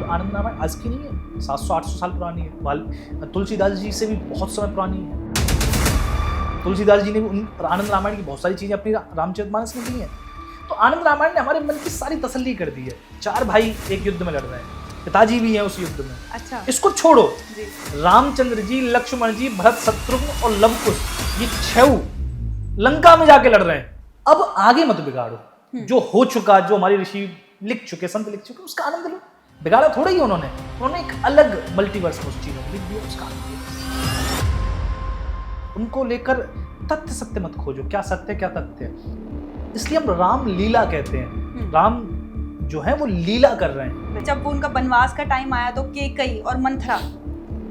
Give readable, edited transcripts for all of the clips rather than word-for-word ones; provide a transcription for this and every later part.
आनंद रामायण आज की नहीं है, 700-800 साल पुरानी है। तुलसीदास जी से भी बहुत समय पुरानी है। तुलसीदास जी ने भी आनंद रामायण की बहुत सारी चीजें अपनी रामचरितमानस में दी हैं। तो आनंद रामायण ने हमारे मन की सारी तसल्ली कर दी है। 4 भाई एक युद्ध में लड़ रहे हैं, पिताजी भी हैं उस युद्ध में। अच्छा, इसको छोड़ो, जी। रामचंद्र जी, लक्ष्मण जी, भरत, शत्रुघ्न और लवकुश, ये 6 लंका में जाके लड़ रहे हैं। अब आगे मत बिगाड़ो, जो हो चुका, जो हमारे ऋषि लिख चुके, संत लिख चुके, उसका आनंद लो। बिगाड़ा थोड़ा ही उन्होंने एक अलग मल्टीवर्स में उस चीजों को लिख दिया, उसका आनंद लो। उनको लेकर तथ्य सत्य मत खोजो, क्या सत्य क्या तथ्य है। इसलिए हम राम लीला कहते हैं। राम जो है वो लीला कर रहे हैं। जब उनका वनवास का टाइम आया तो केकई और मंथरा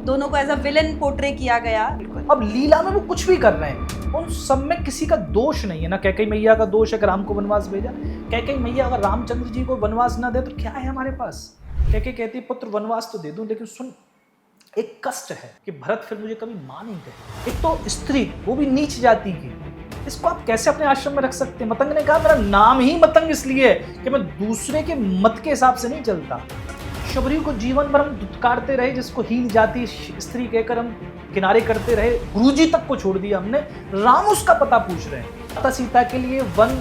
दोनों को एज अ विलन पोर्ट्रे किया गया। अब लीला में वो कुछ भी कर रहे हैं, उन सब में किसी का दोष नहीं है। ना कैकेयी मैया का दोष है कि राम को वनवास भेजा। कैकेयी मैया अगर रामचंद्र जी को वनवास ना दे तो क्या है हमारे पास। कैकेयी कहती है पुत्र वनवास तो दे दूं, लेकिन सुन, एक कष्ट है कि भरत फिर मुझे कभी मां नहीं कहे। एक तो स्त्री, वो भी नीच जाति की, इसको आप कैसे अपने आश्रम में रख सकते हैं। मतंग ने कहा मेरा नाम ही मतंग इसलिए है कि मैं दूसरे के मत के हिसाब से नहीं चलता। शबरी को जीवन भर हम दुत्कारते रहे, जिसको हीन जाति स्त्री कहकर हम किनारे करते रहे, गुरुजी तक को छोड़ दिया हमने। राम उसका पता पूछ रहे हैं। माता सीता के लिए वन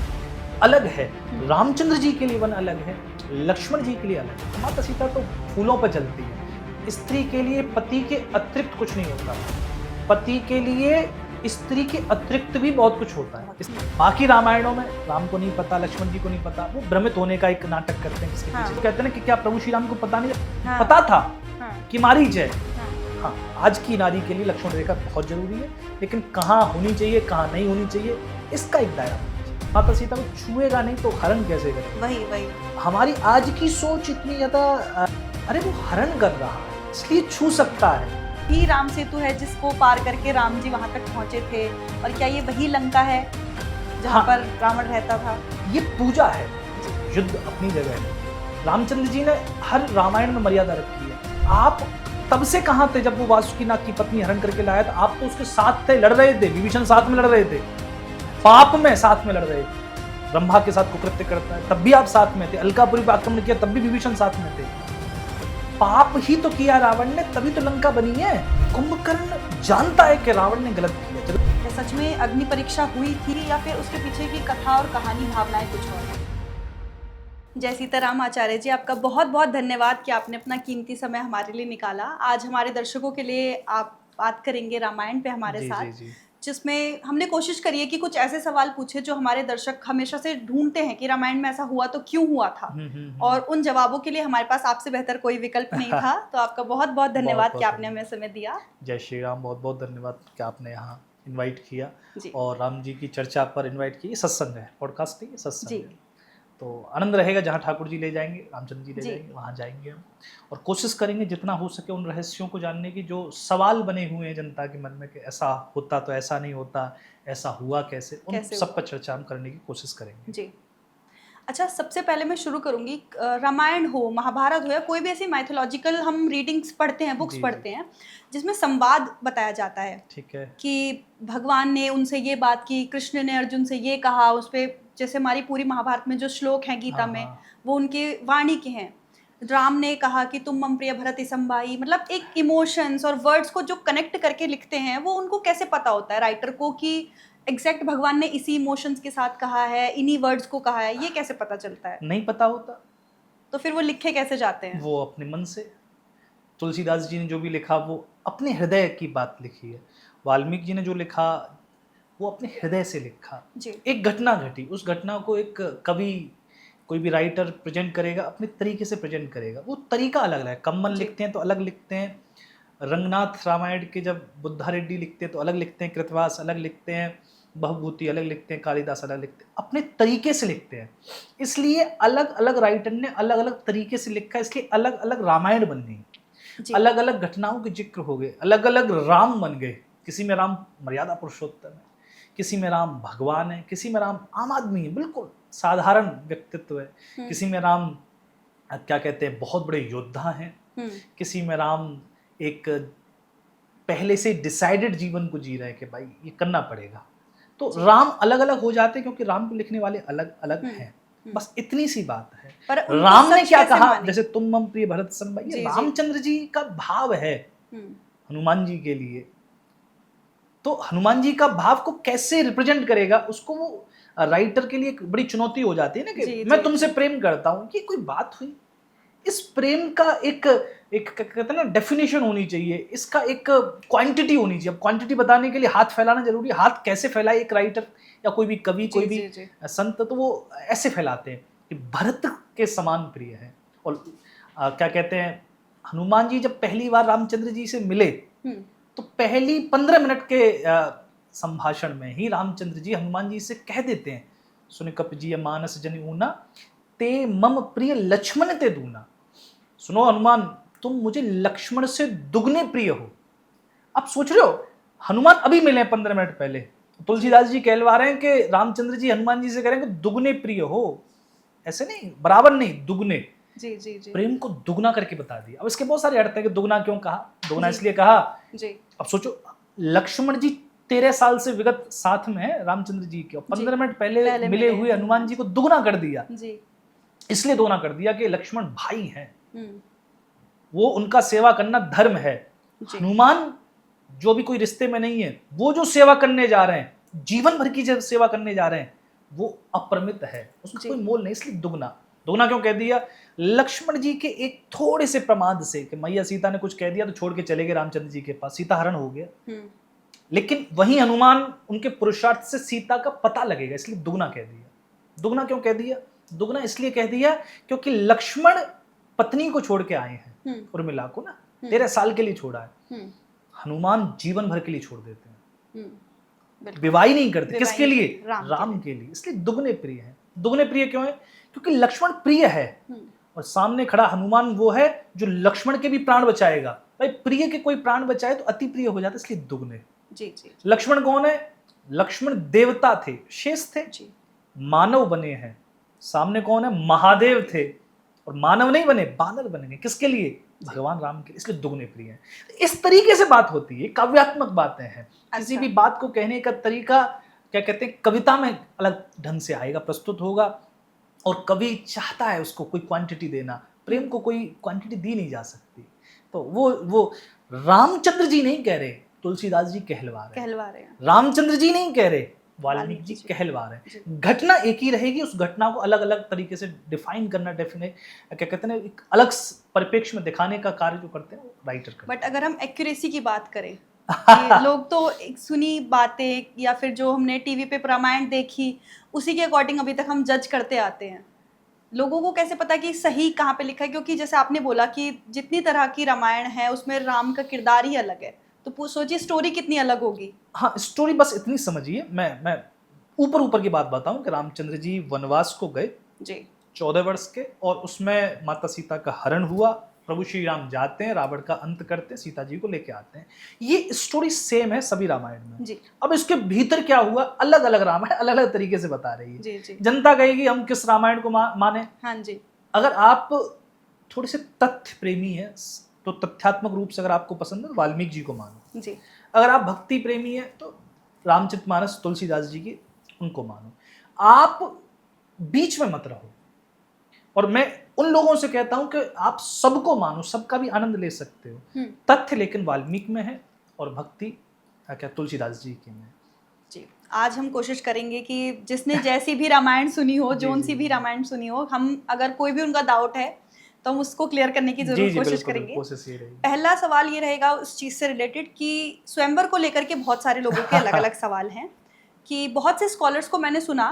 अलग है, रामचंद्र जी के लिए वन अलग है, लक्ष्मण जी के लिए अलग है। माता सीता तो फूलों पर चलती है। स्त्री के लिए पति के अतिरिक्त कुछ नहीं होता, पति के लिए स्त्री के अतिरिक्त भी बहुत कुछ होता है। बाकी रामायणों में राम को नहीं पता, लक्ष्मण जी को नहीं पता, वो भ्रमित होने का एक नाटक करते हैं किसके पीछे। कहते हैं कि क्या प्रभु श्री राम को पता नहीं, पता था कि मारीच है। हाँ, आज की नारी के लिए लक्ष्मण रेखा बहुत जरूरी है, लेकिन कहाँ होनी चाहिए, कहाँ नहीं होनी चाहिए, इसका एक दायरा। माता सीता को छुएगा नहीं तो हरण कैसे करेगा। वही हमारी आज की सोच इतनी ज्यादा, अरे वो हरण कर रहा है इसलिए छू सकता है। ही राम सेतु है जिसको पार करके राम जी वहां तक पहुंचे थे। और क्या ये वही लंका है जहां पर रावण रहता था? ये पूजा है, युद्ध अपनी जगह है। रामचंद्र जी ने हर रामायण में मर्यादा रखी है। आप तब से कहां थे जब वो वासुकीनाग की पत्नी हरण करके लाया था? आप तो उसके साथ थे, लड़ रहे थे। विभीषण साथ में लड़ रहे थे, पाप में साथ में लड़ रहे थे। ब्रह्मा के साथ कुकृत्य करता है तब भी आप साथ में थे। अलकापुरी पर आक्रमण किया तब भी विभीषण साथ में थे। पाप ही तो किया रावण ने, तभी तो लंका बनी है। कुंभकर्ण जानता है कि रावण ने गलत किया। सच में अग्नि परीक्षा हुई थी या फिर उसके पीछे की कथा और कहानी भावनाएं कुछ और? जय सीताराम आचार्य जी, आपका बहुत बहुत धन्यवाद कि आपने अपना कीमती समय हमारे लिए निकाला। आज हमारे दर्शकों के लिए आप बात करेंगे रामायण पे हमारे साथ, जिसमें हमने कोशिश करी है कि कुछ ऐसे सवाल पूछे जो हमारे दर्शक हमेशा से ढूंढते हैं कि रामायण में ऐसा हुआ तो क्यों हुआ था। और उन जवाबों के लिए हमारे पास आपसे बेहतर कोई विकल्प नहीं था। तो आपका बहुत बहुत धन्यवाद कि आपने हमें समय दिया। जय श्री राम, बहुत बहुत धन्यवाद कि आपने यहाँ इनवाइट किया और राम जी की चर्चा पर इनवाइट किया। सत्संग है, पॉडकास्ट नहीं है, सत्संग है। तो आनंद रहेगा, जहाँ ठाकुर जी ले जाएंगे, रामचंद्र जी ले जाएंगे, वहाँ जाएंगे हम और कोशिश करेंगे जितना हो सके उन रहस्यों को जानने की जो सवाल बने हुए हैं जनता के मन में कि ऐसा होता तो ऐसा नहीं होता, ऐसा हुआ कैसे, उन सब पर चर्चा हम करने की कोशिश करेंगे। जी। अच्छा, सबसे पहले मैं शुरू करूंगी, रामायण हो, महाभारत हो या कोई भी ऐसी माइथोलॉजिकल हम रीडिंग्स पढ़ते हैं, बुक्स पढ़ते हैं जिसमें संवाद बताया जाता है। ठीक है। कि भगवान ने उनसे ये बात की, कृष्ण ने अर्जुन से ये कहा, उस पर जैसे हमारी पूरी महाभारत में जो श्लोक हैं गीता में वो उनके वाणी के हैं। राम ने कहा कि तुम मम प्रिय भरत संभाई, मतलब एक इमोशंस और वर्ड्स को जो कनेक्ट करके लिखते हैं वो उनको कैसे पता होता है राइटर को कि एग्जैक्ट भगवान ने इसी इमोशंस के साथ कहा है, इन्हीं वर्ड्स को कहा है, ये कैसे पता चलता है? नहीं पता होता तो फिर वो लिखे कैसे जाते हैं? वो अपने मन से। तुलसीदास जी ने जो भी लिखा वो अपने हृदय की बात लिखी है। वाल्मीकि जी ने जो लिखा वो अपने हृदय से लिखा। एक घटना घटी, उस घटना को एक कवि, कोई भी राइटर प्रेजेंट करेगा, अपने तरीके से प्रेजेंट करेगा। वो तरीका अलग अलग है। कम्मन लिखते हैं तो अलग लिखते हैं, रंगनाथ रामायण के जब बुद्धा रेड्डी लिखते हैं तो अलग लिखते हैं, कृतवास अलग लिखते हैं, बहुभूति अलग लिखते हैं, कालिदास अलग लिखते हैं, अपने तरीके से लिखते हैं। इसलिए अलग अलग राइटर ने अलग अलग तरीके से लिखा, इसलिए अलग अलग रामायण बन गई, अलग अलग घटनाओं के जिक्र हो गए, अलग अलग राम बन गए। किसी में राम मर्यादा पुरुषोत्तम है, किसी में राम भगवान है, किसी में राम आम आदमी है, बिल्कुल साधारण व्यक्तित्व है, किसी में राम क्या कहते हैं बहुत बड़े योद्धा हैं, किसी में राम एक पहले से डिसाइडेड जीवन को जी रहे हैं कि भाई ये करना पड़ेगा। तो राम अलग अलग हो जाते हैं क्योंकि राम को लिखने वाले अलग अलग हैं। बस इतनी सी बात है। पर राम ने क्या कहा, जैसे तुम मम प्रिय भरत सम भाई, ये रामचंद्र जी का भाव है हनुमान जी के लिए। तो हनुमान जी का भाव को कैसे रिप्रेजेंट करेगा, उसको वो राइटर के लिए एक बड़ी चुनौती हो जाती है ना कि मैं तुमसे प्रेम करता हूं, ये कोई बात हुई? इस प्रेम का एक कहते हैं ना डेफिनेशन होनी चाहिए, इसका एक क्वांटिटी होनी चाहिए। अब क्वांटिटी बताने के लिए हाथ फैलाना जरूरी है। हाथ कैसे फैलाए एक राइटर या कोई भी कवि, कोई भी संत, तो वो ऐसे फैलाते हैं कि भरत के समान प्रिय है। और क्या कहते हैं, हनुमान जी जब पहली बार रामचंद्र जी से मिले तो पहली 15 मिनट के संभाषण में ही रामचंद्र जी हनुमान जी से कह देते हैं, सुन कप जी मानस जनि ऊना, ते मम प्रिय लक्ष्मण ते दूना। सुनो हनुमान, तुम मुझे लक्ष्मण से दुगने प्रिय हो। अब सोच रहे हो, हनुमान अभी मिले 15 मिनट पहले, तुलसीदास जी कहलवा रहे हैं कि रामचंद्र जी हनुमान जी से कह रहे हैं कि दुगने प्रिय हो। ऐसे नहीं, बराबर नहीं, दुगने। जी। प्रेम को दुगना करके बता दिया। अब इसके बहुत सारे अर्थ है कि दुगना क्यों कहा। दुगना इसलिए कहा जी। अब सोचो, लक्ष्मण जी 13 साल से विगत साथ में है रामचंद्र जी के, 15 मिनट पहले मिले हुए हनुमान जी को दुगना कर दिया जी। इसलिए दोना कर दिया कि लक्ष्मण भाई हैं, वो उनका सेवा करना धर्म है। हनुमान जो भी कोई रिश्ते में नहीं है, वो जो सेवा करने जा रहे हैं, जीवन भर की जो सेवा करने जा रहे हैं, वो अपरिमित है, उसका कोई मोल नहीं। इसलिए दुगना। दुगना क्यों कह दिया? लक्ष्मण जी के एक थोड़े से प्रमाद से कि मैया सीता ने कुछ कह दिया तो छोड़ के चले गए रामचंद्र जी के पास, सीता हरण हो गया। लेकिन वहीं हनुमान उनके पुरुषार्थ से सीता का पता लगेगा, इसलिए दुगना कह दिया। दुगना क्यों कह दिया? दुगना इसलिए कह दिया क्योंकि लक्ष्मण पत्नी को छोड़ के आए हैं, उर्मिला को ना 13 साल के लिए छोड़ा है। हनुमान जीवन भर के लिए छोड़ देते हैं, विवाह नहीं करते। किसके लिए? राम के लिए। इसलिए दुगने प्रिय है। दुगने प्रिय क्यों है? क्योंकि लक्ष्मण प्रिय है और सामने खड़ा हनुमान वो है जो लक्ष्मण के भी प्राण बचाएगा। भाई प्रिय के कोई प्राण बचाए तो अति प्रिय हो जाता है, इसलिए दुगने। जी। लक्ष्मण कौन है? लक्ष्मण देवता थे, शेष थे, मानव बने हैं। सामने कौन है? महादेव थे और मानव नहीं बने, बानर बनेंगे। किसके लिए? भगवान राम के लिए। इसलिए दुगने प्रिय हैं। इस तरीके से बात होती है, काव्यात्मक बातें हैं। किसी भी बात को कहने का तरीका क्या कहते हैं, कविता में अलग ढंग से आएगा, प्रस्तुत होगा। और कवि चाहता है उसको कोई क्वांटिटी देना। प्रेम को कोई क्वांटिटी दी नहीं जा सकती। तो वो रामचंद्र जी नहीं कह रहे, तुलसीदास जी कहलवा रहे हैं। रामचंद्र जी नहीं कह रहे, वाल्मीकि जी कहलवा रहे हैं। घटना एक ही रहेगी, उस घटना को अलग अलग तरीके से डिफाइन करना, क्या कहते हैं, एक अलग परिप्रेक्ष्य में दिखाने का कार्य जो करते हैं वो राइटर करते हैं। बट अगर हम एक्यूरेसी की बात करें कि लोग तो सुनी बातें या फिर जो हमने टीवी पे रामायण देखी उसी के अकॉर्डिंग अभी तक हम जज करते आते हैं। लोगों को कैसे पता कि सही कहाँ पे लिखा है? क्योंकि जैसे आपने बोला कि जितनी तरह की रामायण है उसमें राम का किरदार ही अलग है, तो सोचिए स्टोरी कितनी अलग होगी। हाँ, स्टोरी बस इतनी समझिए। मैं ऊपर की बात बताऊं कि रामचंद्र जी वनवास को गए जी 14 वर्ष के, और उसमें माता सीता का हरण हुआ। प्रभु श्री राम जाते हैं, रावण का अंत करते हैं, सीता जी को लेके आते हैं। ये स्टोरी सेम है सभी रामायण में जी। अब इसके भीतर क्या हुआ, अलग अलग रामायण अलग अलग तरीके से बता रही है जी। जनता कहेगी हम किस रामायण को माने। हाँ जी। अगर आप थोड़े से तथ्य प्रेमी हैं तो तथ्यात्मक रूप से अगर आपको पसंद है तो वाल्मीकि जी को मानो जी। अगर आप भक्ति प्रेमी है तो रामचरितमानस तुलसीदास जी की उनको मानो। आप बीच में मत रहो। और मैं उन लोगों से कहता हूं कि आप सबको मानो, सबका भी आनंद ले सकते हो। तथ्य लेकिन वाल्मीकि में है और भक्ति क्या तुलसीदास जी की में जी। आज हम कोशिश करेंगे कि जिसने जैसी भी रामायण सुनी हो, जोन सी भी रामायण सुनी हो, हम अगर कोई भी उनका डाउट है तो हम उसको क्लियर करने की जरूर कोशिश करेंगे। पहला सवाल ये रहेगा उस चीज़ से रिलेटेड कि स्वयंवर को लेकर के बहुत सारे लोगों के अलग अलग सवाल हैं कि बहुत से स्कॉलर्स को मैंने सुना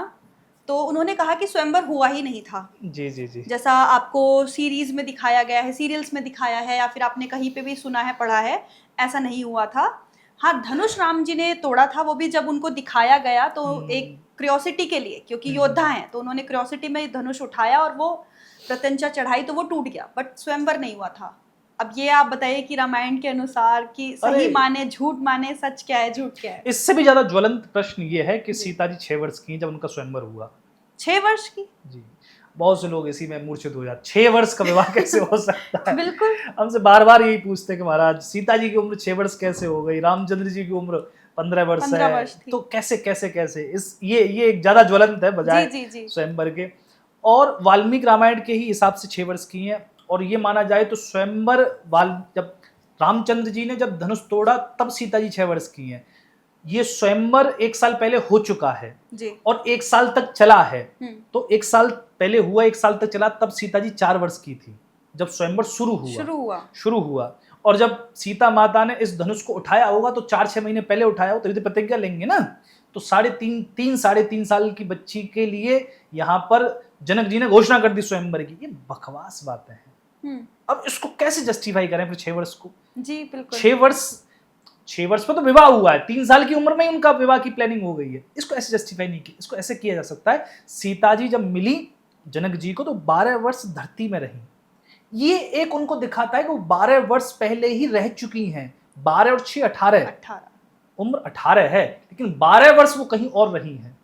तो उन्होंने कहा कि स्वयंवर हुआ ही नहीं था। जी। जैसा आपको सीरीज में दिखाया गया है, सीरियल्स में दिखाया है, या फिर आपने कहीं पे भी सुना है, पढ़ा है, ऐसा नहीं हुआ था। हाँ, धनुष राम जी ने तोड़ा था, वो भी जब उनको दिखाया गया तो एक क्यूरियोसिटी के लिए, क्योंकि योद्धा हैं तो उन्होंने क्यूरियोसिटी में धनुष उठाया और वो प्रत्यंचा चढ़ाई तो वो टूट गया, बट स्वयंवर नहीं हुआ था। अब ये आप बताइए कि रामायण के अनुसार कि सही माने, झूठ माने, सच क्या है, झूठ क्या है? इससे भी ज्यादा ज्वलंत प्रश्न ये है कि सीता जी 6 वर्ष की जब उनका स्वयंवर हुआ। 6 वर्ष की? जी। बहुत से लोग इसी में मूर्छित हो जाते, 6 वर्ष का विवाह कैसे हो सकता है? बिल्कुल। हमसे बार बार यही पूछते हैं कि महाराज सीता जी की उम्र 6 वर्ष कैसे हो गई, रामचंद्र जी की उम्र 15 वर्ष है, तो कैसे ये एक ज्यादा ज्वलंत है बजाय स्वयंवर के। और वाल्मीकि रामायण के ही हिसाब से 6 वर्ष की हैं। और ये माना जाए तो स्वयंवर जब रामचंद्र जी ने जब धनुष तोड़ा तब सीता जी 6 वर्ष की हैं। ये स्वयंवर 1 साल पहले हो चुका है जी। और 1 साल तक चला है। तो 1 साल पहले हुआ, 1 साल तक चला, तब सीता जी 4 वर्ष की थी जब स्वयंवर शुरू हुआ। और जब सीता माता ने इस धनुष को उठाया होगा तो 4-6 महीने पहले उठाया हो, तभी तो प्रतिज्ञा लेंगे ना। तो 3.5 साल की बच्ची के लिए यहाँ पर जनक जी ने घोषणा कर दी स्वयंवर की। ये बकवास बातें हैं। अब इसको कैसे जस्टिफाई करें फिर 6 वर्ष को? जी बिल्कुल। 6 वर्ष में तो विवाह हुआ है, 3 साल की उम्र में ही उनका विवाह की प्लानिंग हो गई है। इसको ऐसे जस्टिफाई नहीं किया। इसको ऐसे किया जा सकता है, सीता जी जब मिली जनक जी को तो 12 वर्ष धरती में रही। ये एक उनको दिखाता है कि वो 12 वर्ष पहले ही रह चुकी हैं। 12 और 6 18 उम्र 18 है, लेकिन 12 वर्ष वो कहीं और रही हैं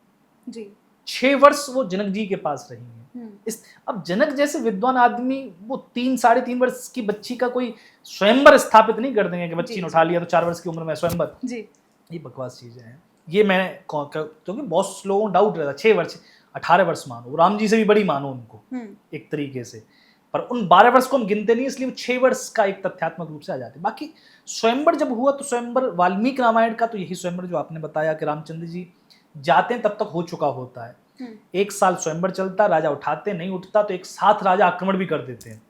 जी। 6 वर्ष वो जनक जी के पास रही हैं। अब जनक जैसे विद्वान आदमी वो 3-3.5 वर्ष की बच्ची का कोई स्वयंवर स्थापित नहीं कर देंगे कि बच्ची ने उठा लिया तो 4 वर्ष की उम्र में स्वयंवर जी। ये बकवास चीजें हैं। ये मैं क्योंकि बहुत लोगों को डाउट रहता, 6 वर्ष 18 वर्ष मानो, राम जी से भी बड़ी मानो उनको एक तरीके से, पर उन 12 वर्ष को हम गिनते नहीं, इसलिए 6 वर्ष का एक तथ्यात्मक रूप से आ जाते। बाकी स्वयंवर जब हुआ तो स्वयंवर वाल्मीकि रामायण का तो यही स्वयंवर जो आपने बताया कि रामचंद्र जी जाते हैं तब तक हो चुका होता है। 1 साल स्वयंवर चलता, राजा उठाते, नहीं उठता तो एक साथ राजा आक्रमण भी कर देते हैं।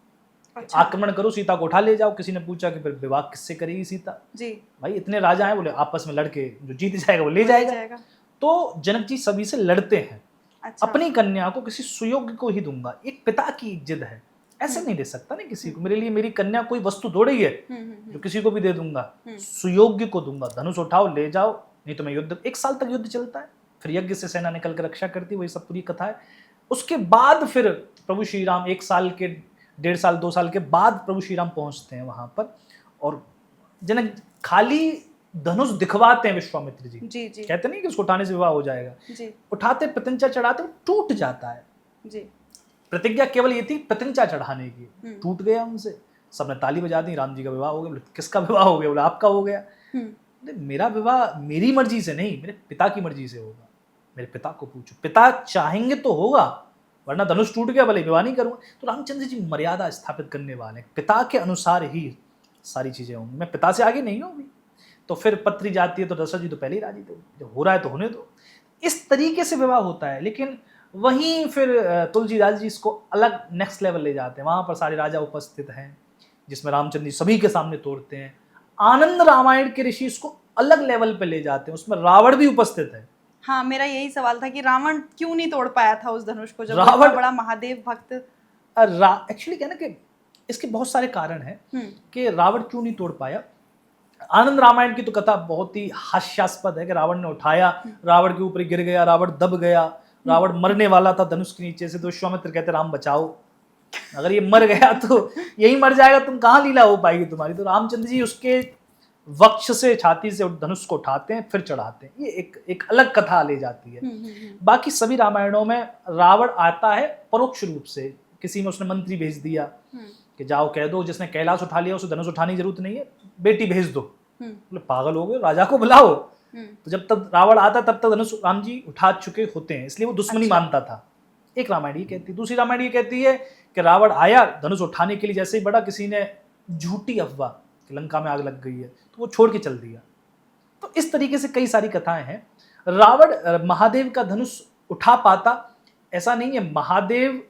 अच्छा। आक्रमण करो, सीता को उठा ले जाओ। किसी ने पूछा कि फिर विवाह किससे करेगी सीता जी? भाई इतने राजा हैं, बोले आपस में लड़के जो जीत जाएगा वो ले जाएगा। तो जनक जी सभी से लड़ते हैं। अच्छा। अपनी कन्या को किसी सुयोग्य को ही दूंगा, एक पिता की जिद है, ऐसे नहीं दे सकता ना किसी को। मेरे लिए मेरी कन्या कोई वस्तु थोड़ी है जो किसी को भी दे दूंगा, सुयोग्य को दूंगा। धनुष उठाओ ले जाओ, नहीं तो मैं युद्ध। 1 साल तक युद्ध चलता है, फिर यज्ञ से सेना निकल कर रक्षा करती, वही सब पूरी कथा है। उसके बाद फिर प्रभु श्री राम 1 साल के 1.5 साल 2 साल के बाद प्रभु श्री राम पहुंचते हैं वहां पर, और जनक खाली धनुष दिखवाते हैं विश्वामित्र जी। जी, जी। कहते नहीं कि उसको उठाने से विवाह हो जाएगा जी। उठाते, प्रतिज्ञा चढ़ाते, टूट जाता है जी। प्रतिज्ञा केवल ये थी प्रतिज्ञा चढ़ाने की, टूट गया उनसे। सबने ताली बजा दी, राम जी का विवाह हो गया। किसका विवाह हो गया? बोला आपका हो गया। मेरा विवाह मेरी मर्जी से नहीं, मेरे पिता की मर्जी से होगा। मेरे पिता को पूछो, पिता चाहेंगे तो होगा, वरना धनुष टूट गया भले विवाह नहीं करूंगा। तो रामचंद्र जी मर्यादा स्थापित करने वाले हैं, पिता के अनुसार ही सारी चीजें होंगी, मैं पिता से आगे नहीं होंगी। तो फिर पत्री जाती है तो दशरथ जी तो पहले ही राजी थे, जब हो रहा है तो होने दो। इस तरीके से विवाह होता है। लेकिन वहीं फिर तुलसीदास जी इसको अलग नेक्स्ट लेवल ले जाते हैं। वहां पर सारे राजा उपस्थित हैं, जिसमें रामचंद्र जी सभी के सामने तोड़ते हैं। आनंद रामायण के ऋषि इसको अलग लेवल पे ले जाते हैं, उसमें रावण भी उपस्थित है। हाँ, मेरा यही सवाल था कि रावण क्यों नहीं तोड़ पाया था उस धनुष को, जब रावण बड़ा महादेव भक्त। एक्चुअली क्या ना कि इसके बहुत सारे कारण हैं कि रावण क्यों नहीं तोड़ पाया। आनंद रामायण की तो कथा बहुत ही हास्यास्पद है कि रावण ने उठाया, रावण के ऊपर गिर गया, रावण दब गया, रावण मरने वाला था धनुष के नीचे से। तो विश्वामित्र कहते राम बचाओ, अगर ये मर गया तो यही मर जाएगा, तुम कहाँ लीला हो पाएगी तुम्हारी। तो रामचंद्र जी उसके वक्ष से, छाती से धनुष को उठाते हैं, फिर चढ़ाते हैं। ये एक अलग कथा ले जाती है। बाकी सभी रामायणों में रावण आता है परोक्ष रूप से। किसी में उसने मंत्री भेज दिया कि जाओ कह दो जिसने कैलाश उठा लिया उसे धनुष उठाने की जरूरत नहीं है, बेटी भेज दो। बोले पागल हो गए, राजा को बुलाओ। तो जब तक रावण आता तब तक धनुष राम जी उठा चुके होते हैं, इसलिए वो दुश्मनी मानता था। एक रामायण ये कहती है। दूसरी रामायण ये कहती है कि रावण आया धनुष उठाने के लिए, जैसे ही बड़ा किसी ने झूठी अफवाह कि लंका में आग लग गई है तो वो छोड़ के चल दिया। तो इस तरीके से कई सारी कथाएं हैं। रावण महादेव का धनुष उठा पाता ऐसा नहीं है। महादेव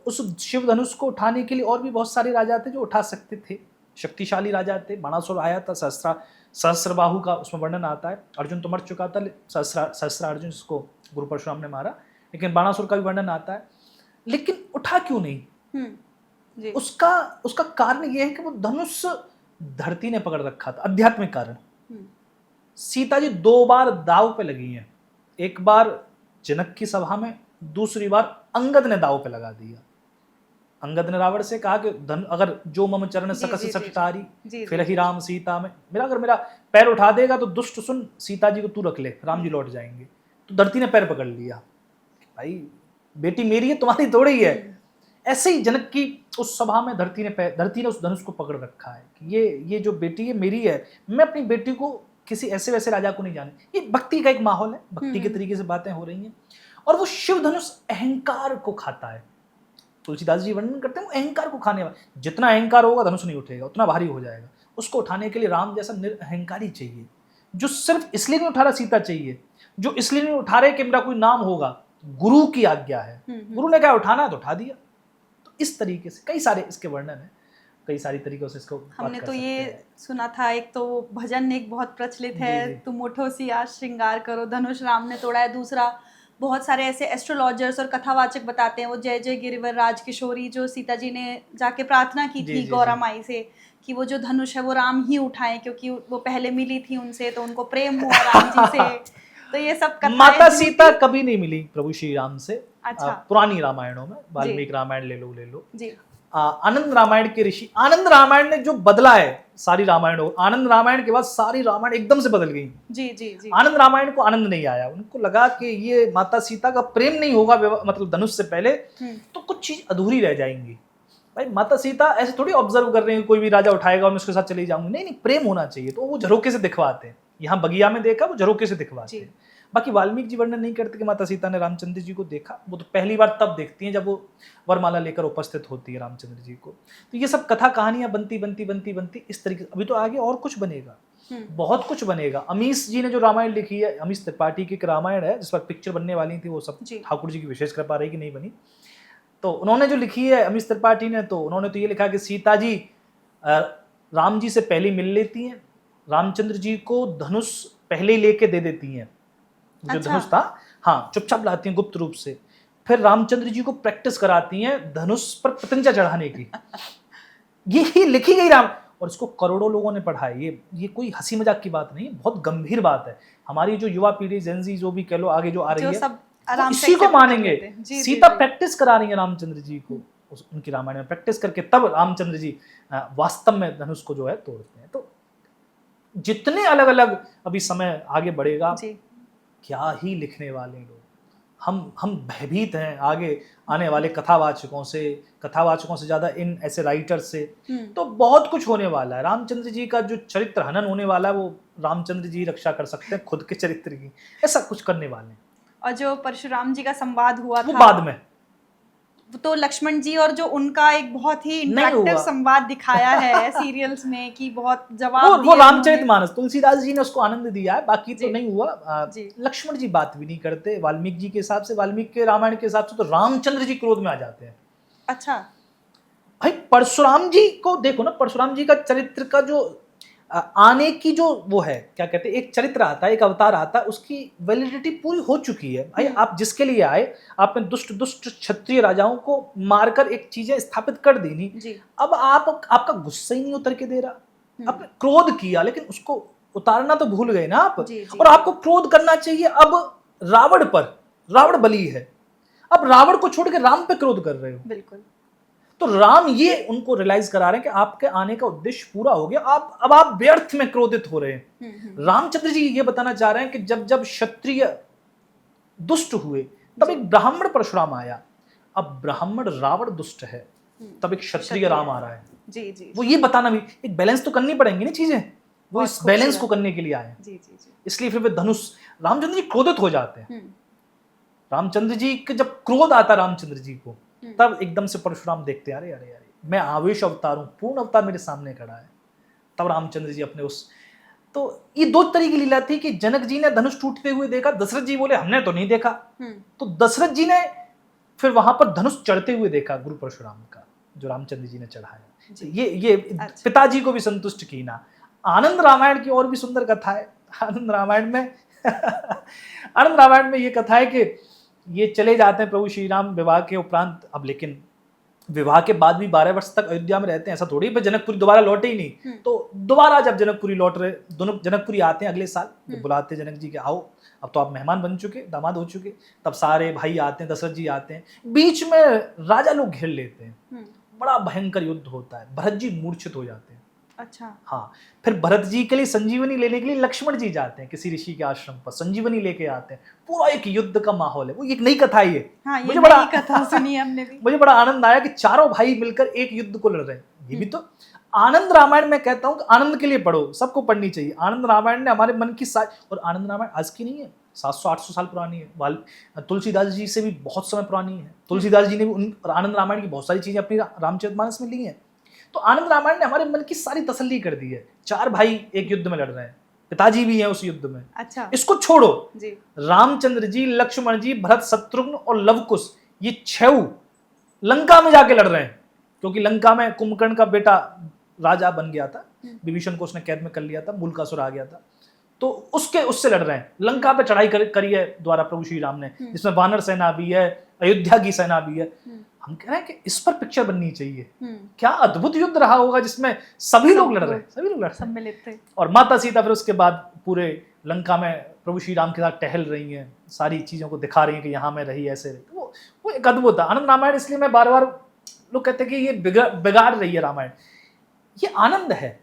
उस शिव धनुष को उठाने के लिए और भी बहुत सारे राजा थे जो उठा सकते थे, शक्तिशाली राजा थे। बाणासुर आया था, सहस्त्रबाहु का उसमें वर्णन आता है। अर्जुन तो मर चुका था, सहस्त्र अर्जुन जिसको गुरु परशुराम ने मारा, लेकिन बाणासुर का भी वर्णन आता है। लेकिन उठा क्यों नहीं? उसका कारण यह है कि वो धनुष धरती ने पकड़ रखा था, आध्यात्मिक कारण। सीता जी 2 बार दाव पे लगी हैं, एक बार जनक की सभा में, दूसरी बार अंगद ने दाव पे लगा दिया। अंगद ने रावण से कहा कि अगर जो मम चरण सकस सठतारी फिर ही राम सीता में, अगर मेरा पैर उठा देगा तो दुष्ट सुन सीता जी को तू रख ले, राम जी लौट जाएंगे। तो धरती ने पैर पकड़ लिया, भाई बेटी मेरी है तुम्हारी थोड़ी है। ऐसे ही जनक की उस सभा में धरती ने उस धनुष को पकड़ रखा है कि ये जो बेटी है मेरी है, मैं अपनी बेटी को किसी ऐसे वैसे राजा को नहीं जाने। ये भक्ति का एक माहौल है, भक्ति के तरीके से बातें हो रही हैं। और वो शिव धनुष अहंकार को खाता है। तुलसीदास जी वर्णन करते हैं वो अहंकार को खाने वाला, जितना अहंकार होगा धनुष नहीं उठेगा, उतना भारी हो जाएगा। उसको उठाने के लिए राम जैसा निरअहंकारी चाहिए, जो सिर्फ इसलिए नहीं उठा रहा सीता चाहिए, जो इसलिए नहीं उठा रहे कि मेरा कोई नाम होगा, गुरु की आज्ञा है, गुरु ने कहा उठाना है तो उठा दिया। तो इस तरीके से कई सारे इसके वर्णन है, कई सारी तरीकों से इसको हमने तो ये सुना था, एक तो भजन एक बहुत प्रचलित है, तुम उठो सिया श्रृंगार करो, धनुष राम ने तोड़ा है। दूसरा बहुत सारे ऐसे एस्ट्रोलॉजर्स और कथावाचक बताते हैं, वो जय जय गिरिवर राज किशोरी जो सीता जी ने जाके प्रार्थना की थी गौरा माई से कि वो जो धनुष है वो राम ही उठाएं, क्योंकि वो पहले मिली थी उनसे तो उनको प्रेम हुआ राम जी से। तो ये सब माता सीता कभी नहीं मिली प्रभु श्री राम से। अच्छा। पुरानी रामायणों में वाल्मीकि रामायण ले लो जी, आनंद रामायण के ऋषि, आनंद रामायण ने जो बदला है सारी रामायण, आनंद रामायण के बाद सारी रामायण एकदम से बदल गई। जी जी जी। आनंद रामायण को आनंद नहीं आया, उनको लगा कि ये माता सीता का प्रेम नहीं होगा मतलब धनुष से पहले तो कुछ चीज अधूरी रह जाएंगी। भाई माता सीता ऐसे थोड़ी ऑब्जर्व कर रहे हैं कोई भी राजा उठाएगा और मैं उसके साथ चली जाऊंगी, नहीं प्रेम होना चाहिए। तो वो झरोके से दिखवाते हैं, यहाँ बगिया में देखा वो झरोके से दिखवाते हैं। बाकी वाल्मीकि जी वर्णन नहीं करते कि माता सीता ने रामचंद्र जी को देखा, वो तो पहली बार तब देखती हैं जब वो वरमाला लेकर उपस्थित होती है रामचंद्र जी को। तो ये सब कथा कहानियां बनती इस तरीके से। अभी तो आगे और कुछ बनेगा, बहुत कुछ बनेगा। अमीश जी ने जो रामायण लिखी है, अमीश त्रिपाठी की रामायण है जिस पर पिक्चर बनने वाली थी, वो सब ठाकुर जी की विशेष कृपा रही कि नहीं बनी। तो उन्होंने जो लिखी है अमीश त्रिपाठी ने, तो उन्होंने तो ये लिखा कि सीता जी राम जी से पहले मिल लेती हैं, रामचंद्र जी को धनुष पहले ही लेके दे देती हैं, जो धनुष था, हाँ चुपचाप लाती हैं गुप्त रूप से, फिर रामचंद्र जी को प्रैक्टिस कराती हैं धनुष पर पतंजा चढ़ाने की। ये ही लिखी गई राम, और इसको करोड़ों लोगों ने पढ़ा है। ये कोई हंसी मजाक की बात नहीं है, बहुत गंभीर बात है। हमारी जो युवा पीढ़ी जेनजी जो भी कह लो आगे जो आ रही है, इसी को मानेंगे। सीता प्रैक्टिस करा रही है रामचंद्र जी को, उनकी रामायण में प्रैक्टिस करके तब रामचंद्र जी वास्तव में धनुष को जो है तोड़ते हैं। तो जितने अलग अलग अभी समय आगे बढ़ेगा, क्या ही लिखने वाले लोग, हम भयभीत हैं आगे आने वाले कथावाचकों से ज्यादा इन ऐसे राइटर्स से। तो बहुत कुछ होने वाला है। रामचंद्र जी का जो चरित्र हनन होने वाला है, वो रामचंद्र जी रक्षा कर सकते हैं खुद के चरित्र की, ऐसा कुछ करने वाले हैं। और जो परशुराम जी का संवाद हुआ था बाद में, तो लक्ष्मण जी और जो उनका एक बहुत ही इंटरैक्टिव संवाद दिखाया है सीरियल्स में कि बहुत जवाब वो रामचरितमानस तुलसीदास जी ने उसको आनंद दिया है, बाकी तो नहीं हुआ। लक्ष्मण जी बात भी नहीं करते वाल्मीकि जी के हिसाब से, वाल्मीकि के रामायण के हिसाब से तो रामचंद्र जी क्रोध में आ जाते हैं। अच्छा भाई परशुराम जी को देखो ना, परशुराम जी का चरित्र का जो आने की जो वो है, क्या कहते हैं, एक चरित्र आता है, एक अवतार आता है, उसकी वैलिडिटी पूरी हो चुकी है। भाई आप जिसके लिए आए, आपने दुष्ट क्षत्रिय राजाओं को मारकर एक चीजें स्थापित कर दी नहीं, अब आपका गुस्सा ही नहीं उतर के दे रहा। आपने क्रोध किया लेकिन उसको उतारना तो भूल गए ना आप। और आपको क्रोध करना चाहिए अब रावण पर, रावण बली है, अब रावण को छोड़ के राम पे क्रोध कर रहे हो। बिल्कुल। तो राम ये उनको रियलाइज करा रहे हैं कि आपके आने का उद्देश्य पूरा हो गया, अब आप व्यर्थ में क्रोधित हो रहे हैं। रामचंद्र जी ये बताना चाह रहे हैं कि जब क्षत्रिय दुष्ट हुए तब एक ब्राह्मण परशुराम आया, अब ब्राह्मण रावण दुष्ट है, तब एक क्षत्रिय राम आ रहा है। जी जी। वो ये बताना भी, एक बैलेंस तो करनी पड़ेंगी ना चीजें, वो इस बैलेंस को करने के लिए आए। जी जी जी। इसलिए फिर वे धनुष, रामचंद्र जी क्रोधित हो जाते हैं। रामचंद्र जी के जब क्रोध आता रामचंद्र जी को, तब एकदम से परशुराम देखते हैं, अरे अरे अरे मैं आवेश अवतार हूं, पूर्ण अवतार मेरे सामने खड़ा है। तब रामचंद्र जी अपने उस, तो ये दो तरह की लीला थी कि जनक जी ने धनुष टूटते हुए देखा, दशरथ जी बोले हमने तो नहीं देखा, तो दशरथ जी ने फिर वहां पर धनुष चढ़ते हुए देखा गुरु परशुराम का, जो रामचंद्र जी ने चढ़ाया। ये पिताजी को भी संतुष्ट की ना। आनंद रामायण की और भी सुंदर कथा है। आनंद रामायण में ये कथा है कि ये चले जाते हैं प्रभु श्री राम विवाह के उपरांत, अब लेकिन विवाह के बाद भी 12 वर्ष तक अयोध्या में रहते हैं, ऐसा थोड़ी है जनकपुरी दोबारा लौटे ही नहीं। तो दोबारा जब जनकपुरी लौट रहे, दोनों जनकपुरी आते हैं अगले साल, बुलाते जनक जी के आओ, अब तो आप मेहमान बन चुके, दामाद हो चुके। तब सारे भाई आते हैं, दशरथ जी आते हैं, बीच में राजा लोग घेर लेते हैं, बड़ा भयंकर युद्ध होता है, भरत जी मूर्छित हो जाते हैं। अच्छा। हाँ, फिर भरत जी के लिए संजीवनी लेने के लिए लक्ष्मण जी जाते हैं किसी ऋषि के आश्रम पर, संजीवनी लेके आते हैं, पूरा एक युद्ध का माहौल है। वो एक नई कथा ही है। हाँ, ये नई कथा सुनी हमने भी। मुझे बड़ा आनंद आया कि चारों भाई मिलकर एक युद्ध को लड़ रहे हैं। ये भी तो आनंद रामायण में कहता हूँ कि आनंद के लिए पढ़ो, सबको पढ़नी चाहिए। आनंद रामायण ने हमारे मन की और आनंद रामायण आज की नहीं है, 700-800 साल पुरानी है। तुलसीदास जी से भी बहुत समय पुरानी है। तुलसीदास जी ने भी आनंद रामायण की बहुत सारी चीजें अपनी रामचरितमानस में ली हैं। तो आनंद रामायण ने हमारे मन की सारी तसल्ली कर दी है। 4 भाई एक युद्ध में लड़ रहे हैं, पिताजी भी हैं उस युद्ध में। अच्छा, इसको छोड़ो जी। रामचंद्र जी, लक्ष्मण जी, भरत, शत्रुघ्न और लवकुश, ये 6 लंका में जाके लड़ रहे हैं, क्योंकि लंका में कुंभकर्ण का बेटा राजा बन गया था, विभीषण को उसने कैद में कर लिया था, मूलकासुर आ गया था, तो उससे लड़ रहे हैं। लंका पे चढ़ाई करी है द्वारा प्रभु श्री राम ने, जिसमें वानर सेना भी है, अयोध्या की सेना भी है। हम कह रहे हैं कि इस पर पिक्चर बननी चाहिए। क्या अद्भुत युद्ध रहा होगा जिसमें सभी लोग लड़ रहे हैं, सभी लोग लड़ रहे हैं। और माता सीता फिर उसके बाद पूरे लंका में प्रभु श्री राम के साथ टहल रही हैं, सारी चीजों को दिखा रही हैं कि यहाँ मैं रही, ऐसे रही। वो एक अद्भुत है आनंद रामायण। इसलिए मैं बार बार, लोग कहते हैं कि ये बिगाड़ रही है रामायण, ये आनंद है।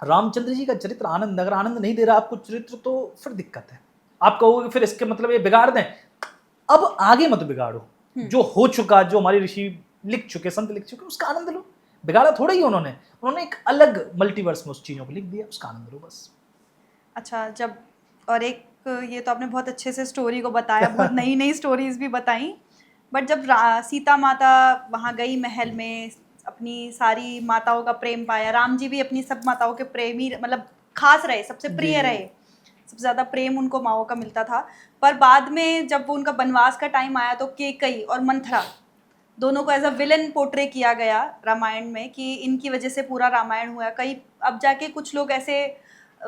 रामचंद्र जी का चरित्र आनंद, अगर आनंद नहीं दे रहा आपको चरित्र तो फिर दिक्कत है। आप कहोगे फिर इसके मतलब ये बिगाड़ दें, अब आगे मत बिगाड़ो। जो हो चुका, जो हमारे ऋषि लिख चुके, संत लिख चुके, उसका आनंद लो। बिगाड़ा थोड़ा ही उन्होंने एक अलग मल्टीवर्स में उस चीजों को लिख दिया, उसका आनंद लो बस। अच्छा, जब और एक ये तो आपने बहुत अच्छे से स्टोरी को बताया, बहुत नई नई स्टोरीज भी बताई, बट जब सीता माता वहाँ गई महल में, अपनी सारी माताओं का प्रेम पाया, राम जी भी अपनी सब माताओं के प्रेमी, मतलब खास रहे, सबसे प्रिय रहे, सबसे ज़्यादा प्रेम उनको माओ का मिलता था। पर बाद में जब वो उनका वनवास का टाइम आया तो केकई और मंथरा दोनों को एज अ विलन पोर्ट्रे किया गया रामायण में, कि इनकी वजह से पूरा रामायण हुआ। कई अब जाके कुछ लोग ऐसे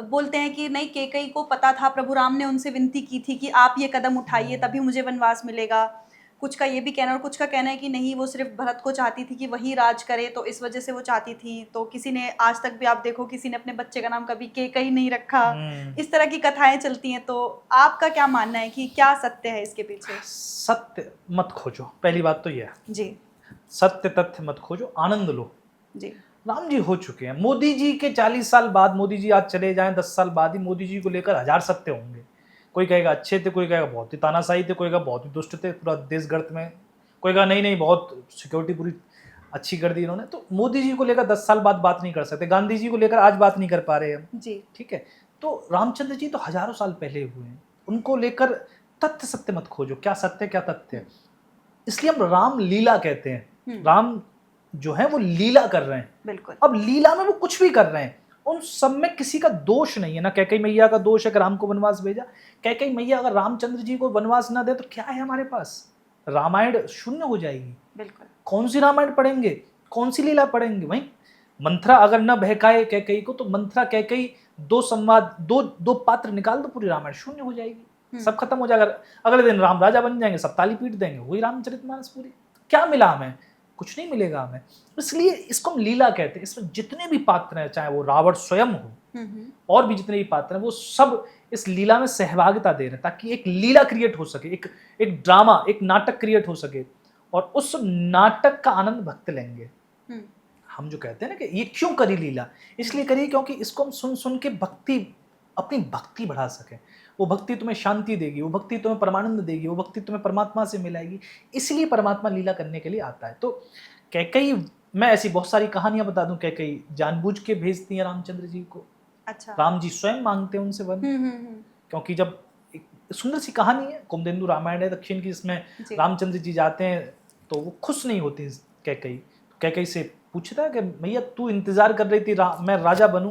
बोलते हैं कि नहीं, केकई को पता था, प्रभु राम ने उनसे विनती की थी कि आप ये कदम उठाइए तभी मुझे वनवास मिलेगा। कुछ का ये भी कहना, और कुछ का कहना है कि नहीं, वो सिर्फ भरत को चाहती थी कि वही राज करे, तो इस वजह से वो चाहती थी। तो किसी ने आज तक भी आप देखो, किसी ने अपने बच्चे का नाम कभी केकई नहीं रखा। इस तरह की कथाएं चलती हैं। तो आपका क्या मानना है कि क्या सत्य है इसके पीछे? सत्य मत खोजो, पहली बात तो यह है जी। सत्य तथ्य मत खोजो, आनंद लो जी। राम जी हो चुके हैं। मोदी जी के 40 साल बाद, मोदी जी आज चले जाएं 10 साल बाद ही मोदी जी को लेकर 1000 सत्य होंगे। कोई कहेगा अच्छे थे, कोई कहेगा बहुत ही तानाशाही थे, कोई कहेगा बहुत ही दुष्ट थे, पूरा देश गर्त में, कोई कहेगा नहीं बहुत सिक्योरिटी पूरी अच्छी कर दी इन्होंने। तो मोदी जी को लेकर 10 साल बाद बात नहीं कर सकते, गांधी जी को लेकर आज बात नहीं कर पा रहे हम जी। ठीक है, तो रामचंद्र जी तो हजारों साल पहले हुए हैं, उनको लेकर तथ्य सत्य मत खोजो, क्या सत्य क्या तथ्य है। इसलिए हम राम लीला कहते हैं। राम जो है वो लीला कर रहे हैं। बिल्कुल। अब लीला में वो कुछ भी कर रहे हैं, उन सब में किसी का दोष नहीं है। ना कैकेयी मैया का दोष है कि राम को वनवास भेजा। कैकेयी मैया अगर रामचंद्र जी को वनवास ना दे तो क्या है हमारे पास, रामायण शून्य हो जाएगी। बिल्कुल। कौन सी रामायण पढ़ेंगे, कौन सी लीला पढ़ेंगे? वहीं मंथरा अगर न बहकाए कैकेयी को, तो मंथरा कैकेयी 2 संवाद, दो पात्र निकाल दो, पूरी रामायण शून्य हो जाएगी, सब खत्म हो जाएगा। अगले दिन राम राजा बन जाएंगे, सब ताली पीट देंगे, वही रामचरितमानस पूरी। क्या मिला हमें? कुछ नहीं मिलेगा हमें। इसलिए इसको हम लीला कहते हैं। इसमें जितने भी पात्र हैं, चाहे वो रावण स्वयं हो और भी जितने भी पात्र हैं, वो सब इस लीला में सहभागिता दे रहे हैं, ताकि एक लीला क्रिएट हो सके, एक ड्रामा, एक नाटक क्रिएट हो सके, और उस नाटक का आनंद भक्त लेंगे। हम जो कहते हैं ना कि ये क्यों करी लीला, इसलिए करी क्योंकि इसको हम सुन सुन के अपनी भक्ति बढ़ा सकें। वो भक्ति तुम्हें शांति देगी, वो भक्ति तुम्हें परमानंद देगी, वो भक्ति तुम्हें परमात्मा से मिलाएगी। इसलिए परमात्मा लीला करने के लिए आता है। तो कैकेयी, मैं ऐसी बहुत सारी कहानियां बता दूं, कैकेयी जानबूझ के भेजती हैं रामचंद्र जी को। अच्छा। राम जी स्वयं मांगते हैं उनसे वन, क्योंकि जब एक सुंदर सी कहानी है, कुमुदेंदु रामायण है दक्षिण की, इसमें रामचंद्र जी जाते हैं तो वो खुश नहीं होती कैकेयी। कैकेयी से पूछता है कि भैया तू इंतजार कर रही थी मैं राजा बनूं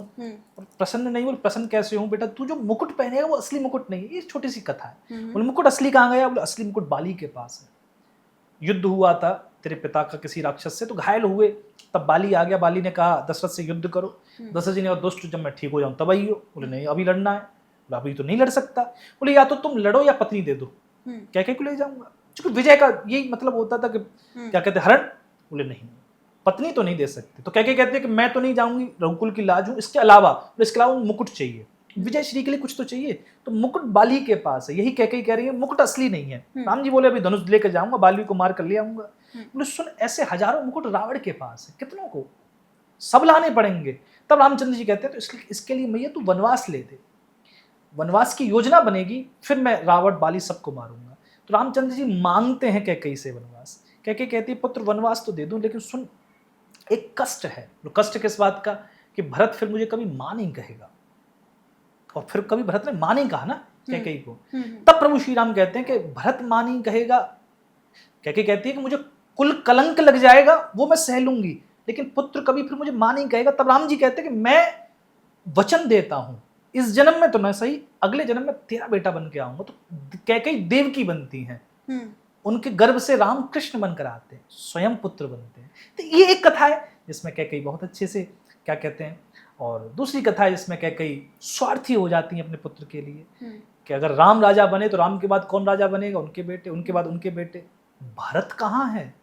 और प्रसन्न नहीं, बोले प्रसन्न कैसे हूं बेटा, तू जो मुकुट पहनेगा वो असली मुकुट नहीं है। ये छोटी सी कथा है। बोले मुकुट असली कहाँ गया? बोले असली मुकुट बाली के पास है। युद्ध हुआ था तेरे पिता का किसी राक्षस से, तो घायल हुए, तब बाली आ गया। बाली ने कहा दशरथ से युद्ध करो। दशरथ जी ने कहा दुष्ट, जब मैं ठीक हो जाऊं तब आइयो। बोले नहीं अभी लड़ना है। बोले अभी तो नहीं लड़ सकता। बोले या तो तुम लड़ो या पत्नी दे दो। कैकेयी को ले जाऊंगा, क्योंकि विजय का यही मतलब होता था कि क्या कहते हरण। बोले नहीं पत्नी तो नहीं दे सकते। तो कैकेयी कहते हैं कि मैं तो नहीं जाऊंगी, रघुकुल की लाज हूं, इसके अलावा मुकुट चाहिए, विजय श्री के लिए कुछ तो चाहिए। तो मुकुट बाली के पास है। यही कैकेयी कह रही है मुकुट असली नहीं है। राम जी बोले अभी धनुष लेकर जाऊंगा, बाली को मार कर ले आऊंगा। बोले सुन, ऐसे हजारों मुकुट रावण के पास है, कितनों को सब लाने पड़ेंगे। तब रामचंद्र जी कहते हैं तो इसके लिए मैया तू वनवास ले दे, वनवास की योजना बनेगी, फिर मैं रावण बाली सबको मारूंगा। तो रामचंद्र जी मांगते हैं कैकेयी से वनवास। कैकेयी कहती है पुत्र वनवास तो दे दूं, लेकिन सुन एक कष्ट है। कष्ट किस बात का? कि भरत फिर मुझे कभी मां नहीं कहेगा। और फिर कभी भरत ने मां नहीं कहा ना, कैकेयी को। तब प्रभु श्री राम कहते हैं कि भरत मानी कहेगा, कैकेयी कहती है कि मुझे कुल कलंक लग जाएगा वो मैं सह लूंगी, लेकिन पुत्र कभी फिर मुझे मां नहीं कहेगा। तब राम जी कहते हैं कि मैं वचन देता हूं, इस जन्म में तो मैं सही, अगले जन्म में तेरा बेटा बन के आऊंगा। तो कैकेयी देवकी बनती हैं, उनके गर्भ से राम कृष्ण बनकर आते हैं, स्वयं पुत्र बनते हैं। तो ये एक कथा है जिसमें कैकेयी बहुत अच्छे से क्या कहते हैं, और दूसरी कथा है जिसमें कैकेयी स्वार्थी हो जाती है अपने पुत्र के लिए कि अगर राम राजा बने तो राम के बाद कौन राजा बनेगा, उनके बेटे, उनके बाद उनके बेटे। भरत कहाँ है,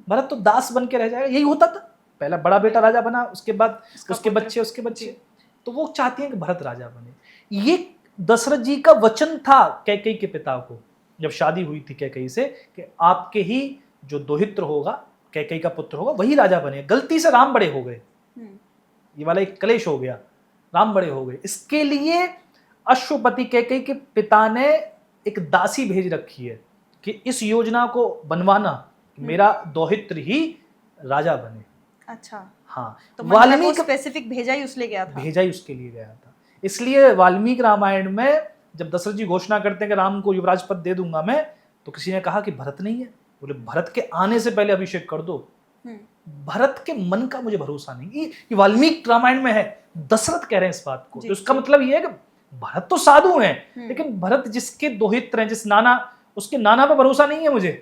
भरत तो दास बन के रह जाएगा। यही होता था, पहला बड़ा बेटा राजा बना, उसके बाद उसके बच्चे, तो वो चाहती हैं कि भरत राजा बने। ये दशरथ जी का वचन था कैकेयी के पिता को जब शादी हुई थी कैकेयी से कि आपके ही जो दोहित्र होगा, कैकेयी का पुत्र होगा, वही राजा बने। गलती से राम बड़े हो गए, ये वाला एक क्लेश हो गया, राम बड़े हो गए। इसके लिए अश्वपति कैकेयी के पिता ने एक दासी भेज रखी है कि इस योजना को बनवाना, मेरा दोहित्र ही राजा बने। अच्छा, हाँ, तो वाल्मीकि स्पेसिफिक भेजा ही उसके लिए गया था। इसलिए वाल्मीकि रामायण में जब दशरथ जी घोषणा करते हैं कि राम को युवराज पद दे दूंगा मैं, तो किसी ने कहा कि भरत नहीं है, बोले भरत के आने से पहले अभिषेक कर दो। भरत के मन का मुझे भरोसा नहीं। ये वाल्मीकि रामायण में है, दशरथ कह रहे हैं इस बात को। तो इसका मतलब ये है कि भरत तो साधु हैं, लेकिन भरत जिसके दोहित्र हैं, जिस नाना, उसके नाना पे भरोसा नहीं है मुझे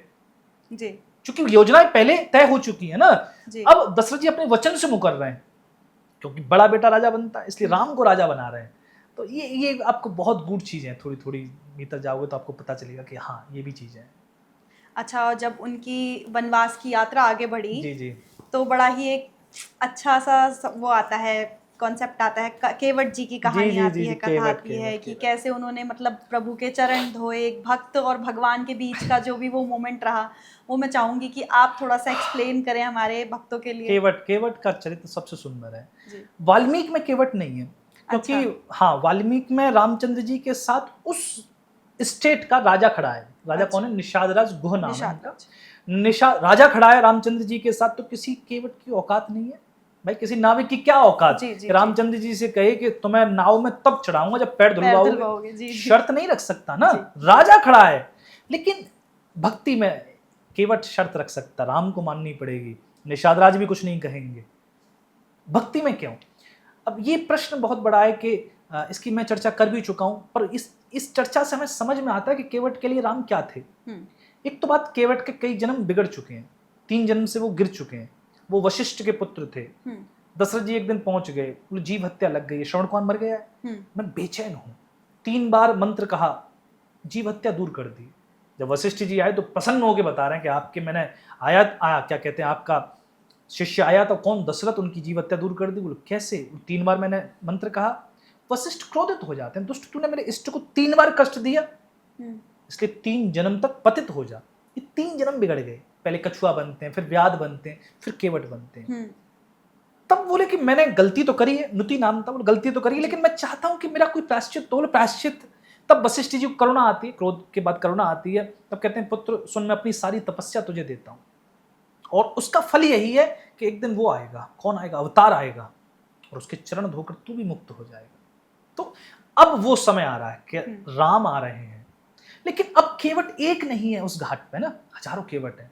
जी, क्योंकि योजना पहले तय हो चुकी है ना। अब दशरथ जी अपने वचन से मुकर रहे हैं, क्योंकि बड़ा बेटा राजा बनता है, इसलिए राम को राजा बना रहे हैं। तो ये आपको बहुत गूढ़ चीजें हैं, थोड़ी थोड़ी भीतर जाओगे तो आपको पता चलेगा कि हाँ ये भी चीजें हैं। अच्छा, और जब उनकी वनवास की यात्रा आगे बढ़ी जी, तो बड़ा ही एक अच्छा सा वो आता है, कॉन्सेप्ट आता है, केवट जी की कहानी आती है, कथा आती है कि कैसे उन्होंने मतलब प्रभु के चरण धोए, एक भक्त और भगवान के बीच का जो भी वो मोमेंट रहा, वो मैं चाहूंगी कि आप थोड़ा सा एक्सप्लेन करें हमारे भक्तों के लिए। केवट का चरित्र सबसे सुंदर है। वाल्मीकि में केवट नहीं है, क्योंकि हाँ, वाल्मीकि में रामचंद्र जी के साथ उस स्टेट का राजा खड़ा है। राजा कौन है? निषाद राज गुह नाम है उनका। राजा खड़ा है रामचंद्र जी के साथ, तो किसी केवट की औकात नहीं है भाई, किसी नाविक की क्या औकात। रामचंद्र जी से कहे कि तुम्हें नाव में तब चढ़ाऊंगा जब पैर धुलवाओगे, शर्त नहीं रख सकता ना, राजा खड़ा है। लेकिन भक्ति में केवट शर्त रख सकता, राम को माननी पड़ेगी, निषाद राज भी कुछ नहीं कहेंगे। भक्ति में क्यों? अब ये प्रश्न बहुत बड़ा है कि इसकी मैं चर्चा कर भी चुका हूं, पर इस चर्चा से हमें समझ में आता है कि केवट के लिए राम क्या थे। एक तो बात, केवट के कई जन्म बिगड़ चुके हैं, 3 जन्म से वो गिर चुके हैं। वो वशिष्ठ के पुत्र थे। दशरथ जी एक दिन पहुंच गए, बोले जीव हत्या लग गई है, श्रवण कुमार मर गया है, मैं बेचैन हूं। 3 बार मंत्र कहा, जीव हत्या दूर कर दी। जब वशिष्ठ जी आए तो प्रसन्न होकर बता रहे हैं कि आपके मैंने आया क्या कहते हैं, आपका शिष्य आया तो कौन? दशरथ, उनकी जीव हत्या दूर कर दी। बोले कैसे? 3 बार मैंने मंत्र कहा। वशिष्ठ क्रोधित हो जाते हैं, दुष्ट, तूने मेरे इष्ट को 3 बार कष्ट दिया, इसलिए 3 जन्म तक पतित हो जा। ये 3 जन्म बिगड़ गए, पहले कछुआ बनते हैं, फिर व्याध बनते हैं, फिर केवट बनते हैं। तब बोले कि मैंने गलती तो करी है, नुति नाम था, गलती तो करी है, लेकिन मैं चाहता हूं कि मेरा कोई प्रायश्चित तो। प्रायश्चित, तब वशिष्ठ जी को करुणा आती है, क्रोध के बाद करुणा आती है। तब कहते हैं पुत्र सुन, मैं अपनी सारी तपस्या तुझे देता हूं, और उसका फल यही है कि एक दिन वो आएगा। कौन आएगा? अवतार आएगा, और उसके चरण धोकर तू भी मुक्त हो जाएगा। तो अब वो समय आ रहा है कि राम आ रहे हैं, लेकिन अब केवट एक नहीं है उस घाट पे ना, हजारों केवट हैं।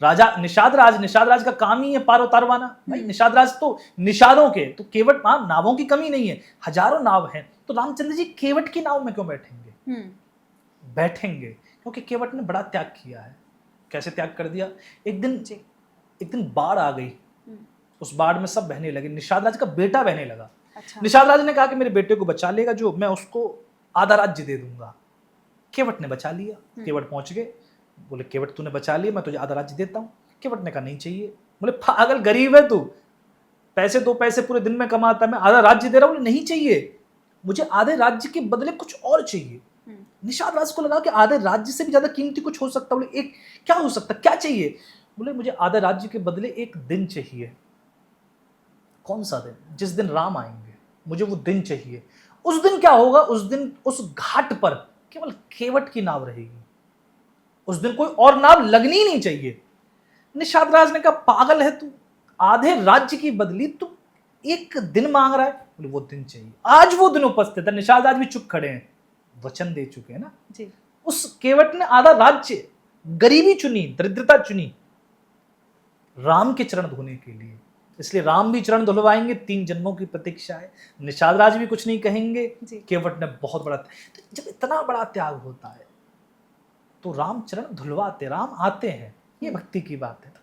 राजा निषाद राज का काम ही है पार उतारवाना। भाई निषाद राज तो निषादों के, तो केवट नावों की कमी नहीं है, हजारों नाव हैं। तो रामचंद्र जी केवट की नाव में क्यों बैठेंगे? बैठेंगे क्योंकि केवट ने बड़ा त्याग किया है। कैसे त्याग कर दिया? एक दिन बाढ़ आ गई, उस बाढ़ में सब बहने लगे, निषाद राज का बेटा बहने लगा। अच्छा। निषाद राज ने कहा कि मेरे बेटे को बचा लेगा जो, मैं उसको आधा राज्य दे दूंगा। केवट ने बचा लिया। केवट पहुंच गए, बोले केवट तूने बचा लिया, मैं तुझे आधा राज्य देता हूं। केवट ने कहा नहीं चाहिए। बोले पागल, गरीब है तू, पैसे 2 पैसे पूरे दिन में कमाता है, मैं आधा राज्य दे रहा हूं। बोले नहीं चाहिए, मुझे आधे राज्य के बदले कुछ और चाहिए। निषाद राज को लगा कि आधे राज्य से भी ज्यादा कीमती कुछ हो सकता। बोले एक क्या हो सकता, क्या चाहिए? बोले मुझे आधे राज्य के बदले एक दिन चाहिए। कौन सा दिन? जिस दिन राम आएंगे, मुझे वो दिन चाहिए। उस दिन क्या होगा? उस दिन उस घाट पर केवल केवट की नाव रहेगी, उस दिन कोई और नाव लगनी नहीं चाहिए। निषाद राज ने कहा पागल है तू, आधे राज्य की बदली तू एक दिन मांग रहा है। बोले वो दिन चाहिए। आज वो दिन उपस्थित है। निषाद राज भी चुप खड़े हैं, वचन दे चुके हैं ना जी। उस केवट ने आधा राज्य, गरीबी चुनी, दरिद्रता चुनी राम के चरण धोने के लिए। इसलिए राम भी चरण धुलवाएंगे, 3 जन्मों की प्रतीक्षा है। निषाद राज भी कुछ नहीं कहेंगे, केवट ने बहुत बड़ा। तो जब इतना बड़ा त्याग होता है तो राम चरण धुलवाते, राम आते हैं, ये भक्ति की बात है। तो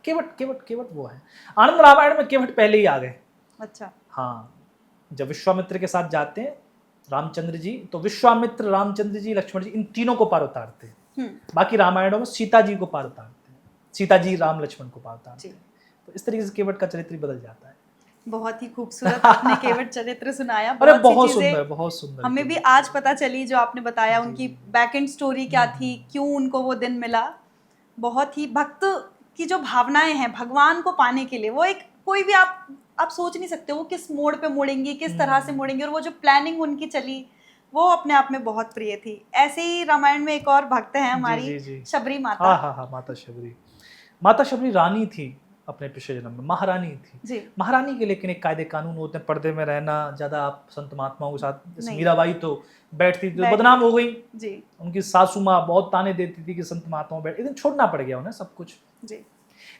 केवट वो है। आनंद रामायण में केवट पहले ही आ गए। अच्छा। हाँ, जब विश्वामित्र के साथ जाते हैं रामचंद्र जी, तो विश्वामित्र, रामचंद्र जी, लक्ष्मण जी, इन तीनों को पार उतारते हैं। बाकी रामायणों में सीता जी को पार उतारते हैं, सीता जी राम लक्ष्मण को पार उतारते हैं। तो इस तरीके से केवट का चरित्र बदल जाता है। बहुत ही खूबसूरत आपने केवट चरित्र सुनाया। अरे बहुत सुंदर, बहुत सुंदर। हमें भी आज पता चली जो आपने बताया, उनकी बैक एंड स्टोरी क्या थी, क्यों उनको वो दिन मिला। बहुत ही भक्त की जो भावनाएं हैं भगवान को पाने के लिए, वो एक कोई भी आप सोच नहीं सकते वो किस मोड़ पे मुड़ेंगी, किस तरह से मुड़ेंगी, और वो जो प्लानिंग उनकी चली वो अपने आप में बहुत प्रिय थी। ऐसे ही रामायण में एक और भक्त हैं हमारी शबरी माता। हाँ, माता शबरी रानी थी अपने पिछले जन्म में, महारानी थी। महारानी के लेकिन एक कायदे कानून होते हैं, पर्दे में रहना, ज्यादा आप संत महात्माओं के साथ। मीराबाई तो बैठती थी, बदनाम हो गई जी। उनकी सासू माँ बहुत ताने देती थी कि संत महात्माओं बैठ, लेकिन छोड़ना पड़ गया उन्हें सब कुछ जी।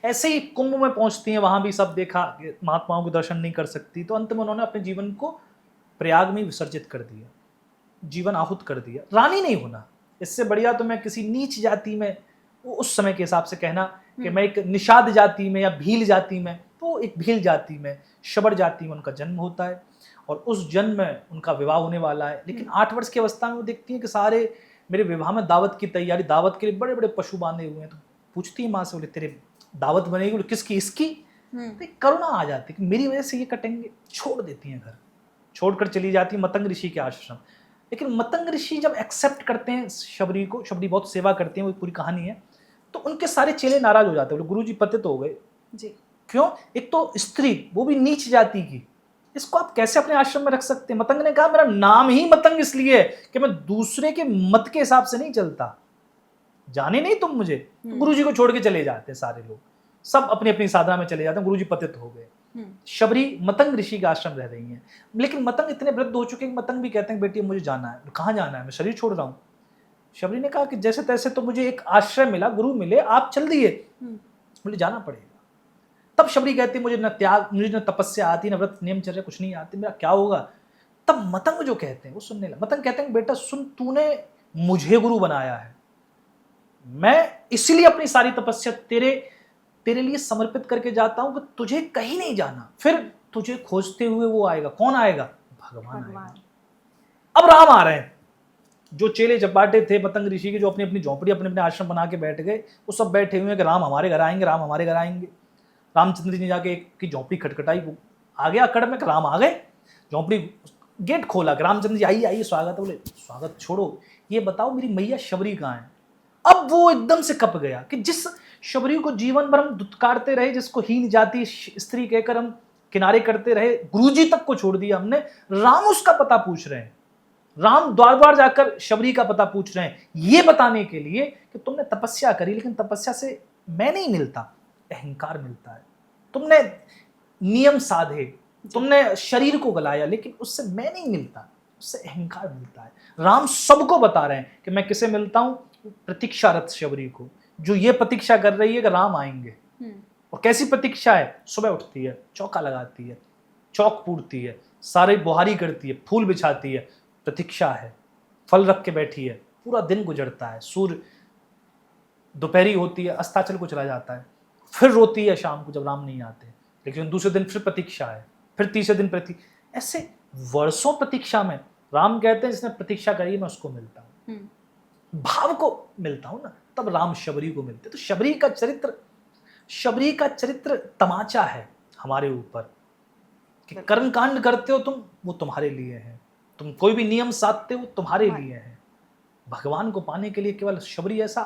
ऐसे ही कुंभ में पहुंचती हैं, वहां भी सब देखा महात्माओं को दर्शन नहीं कर सकती, तो अंत में उन्होंने अपने जीवन को प्रयाग में विसर्जित कर दिया, जीवन आहूत कर दिया। रानी नहीं होना, इससे बढ़िया तो मैं किसी नीच जाति में, उस समय के हिसाब से कहना कि मैं एक निषाद जाति में या भील जाति में, तो एक भील जाति में, शबर जाति में उनका जन्म होता है और उस जन्म में उनका विवाह होने वाला है। लेकिन 8 वर्ष की अवस्था में वो देखती है कि सारे मेरे विवाह में दावत की तैयारी, दावत के लिए बड़े बड़े पशु बांधे हुए हैं। तो पूछती है माँ से, बोले तेरे दावत बनेगी? बोले किसकी? इसकी। तो करुणा आ जाती कि मेरी वजह से ये कटेंगे। छोड़ देती हैं घर, छोड़कर चली जाती है मतंग ऋषि के आश्रम। लेकिन मतंग ऋषि जब एक्सेप्ट करते हैं शबरी को, शबरी बहुत सेवा करती हैं, वो पूरी कहानी है, तो उनके सारे चेले नाराज हो जाते हैं, बोले गुरुजी पतित हो गए जी। क्यों? एक तो स्त्री, वो भी नीच जाति की, इसको आप कैसे अपने आश्रम में रख सकते हैं? मतंग ने कहा मेरा नाम ही मतंग इसलिए है कि मैं दूसरे के मत के हिसाब से नहीं चलता, जाने नहीं तुम मुझे। तो गुरुजी को छोड़ के चले जाते हैं सारे लोग, सब अपनी अपनी साधना में चले जाते हैं, गुरुजी पतित हो गए। शबरी मतंग ऋषि का आश्रम रह रही है, लेकिन मतंग इतने वृद्ध हो चुके हैं, मतंग भी कहते हैं बेटी मुझे जाना है। कहाँ जाना है? मैं शरीर छोड़ रहा हूँ। शबरी ने कहा कि जैसे तैसे तो मुझे एक आश्रय मिला, गुरु मिले, आप चल दिए, मुझे जाना पड़ेगा। तब शबरी कहती मुझे न त्याग, मुझे न तपस्या आती, न व्रत नियमचर्या कुछ नहीं आती, मेरा क्या होगा? तब मतंग जो कहते हैं वो सुनने लगा। मतंग कहते हैं बेटा सुन, तूने मुझे गुरु बनाया है, मैं इसलिए अपनी सारी तपस्या तेरे लिए समर्पित करके जाता हूं कि तुझे कहीं नहीं जाना। फिर तुझे खोजते हुए वो आएगा। कौन आएगा? भगवान आएगा। अब राम आ रहे हैं। जो चेले चपाटे थे मतंग ऋषि के, जो अपनी अपनी झोंपड़ी, अपने अपने आश्रम बना के बैठ गए, वो सब बैठे हुए हैं कि राम हमारे घर आएंगे, राम हमारे घर आएंगे। रामचंद्र जी ने जाके एक की झोंपड़ी खटखटाई, वो आ गया अकड़ में, राम आ गए। झोंपड़ी गेट खोला, रामचंद्र जी आइए आइए स्वागत है। बोले स्वागत छोड़ो, ये बताओ मेरी मैया शबरी कहाँ है? अब वो एकदम से कप गया कि जिस शबरी को जीवन भर हम दुत्कारते रहे, जिसको हीन जाति स्त्री कहकर हम किनारे करते रहे, गुरुजी तक को छोड़ दिया हमने, राम उसका पता पूछ रहे हैं। राम द्वार द्वार जाकर शबरी का पता पूछ रहे हैं, ये बताने के लिए कि तुमने तपस्या करी, लेकिन तपस्या से मैं नहीं मिलता, अहंकार मिलता है। तुमने नियम साधे, तुमने शरीर को गलाया, लेकिन उससे मैं नहीं मिलता, उससे अहंकार मिलता है। राम सबको बता रहे हैं कि मैं किसे मिलता हूं? प्रतीक्षारत शबरी को, जो ये प्रतीक्षा कर रही है कि राम आएंगे। और कैसी प्रतीक्षा है? सुबह उठती है, चौका लगाती है, चौक पूरती है, सारे बुहारी करती है, फूल बिछाती है, प्रतीक्षा है, फल रख के बैठी है, पूरा दिन गुजरता है, सूर्य दोपहरी होती है, अस्ताचल को चला जाता है, फिर रोती है शाम को जब राम नहीं आते, लेकिन दूसरे दिन फिर प्रतीक्षा है, फिर तीसरे दिन ऐसे वर्षों प्रतीक्षा में राम कहते हैं जिसने प्रतीक्षा करी मैं उसको मिलता हूं, भाव को मिलता हूं ना, तब राम शबरी को मिलते। तो शबरी का चरित्र तमाचा है हमारे ऊपर कि कर्मकांड करते हो तुम, वो तुम्हारे लिए है, तुम कोई भी नियम साधते हो तुम्हारे लिए है। भगवान को पाने के लिए केवल शबरी ऐसा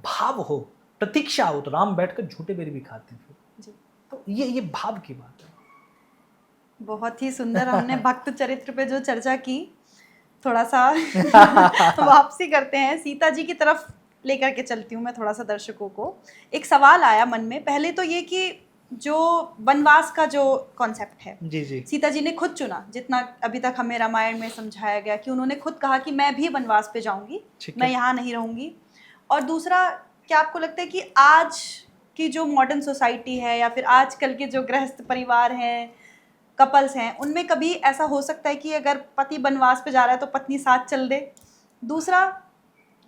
भाव हो, प्रतीक्षा हो, तो राम बैठकर झूठे बेर भी खाते हैं फिर। तो ये भाव की बात है। बहुत ही सुंदर हमने भक्त चरित्र पे जो चर्चा की, थोड़ा सा वापसी करते हैं, सीता जी की तरफ लेकर के चलती हूँ मैं थोड़ा सा दर्शकों को। एक सवाल आया मन में, पहले तो ये कि जो वनवास का जो कॉन्सेप्ट है, जी जी, सीता जी ने खुद चुना, जितना अभी तक हमें रामायण में समझाया गया कि उन्होंने खुद कहा कि मैं भी वनवास पे जाऊंगी, मैं यहाँ नहीं रहूंगी। और दूसरा, क्या आपको लगता है कि आज की जो मॉडर्न सोसाइटी है या फिर आजकल के जो गृहस्थ परिवार हैं, कपल्स हैं, उनमें कभी ऐसा हो सकता है कि अगर पति वनवास पे जा रहा है तो पत्नी साथ चल दे? दूसरा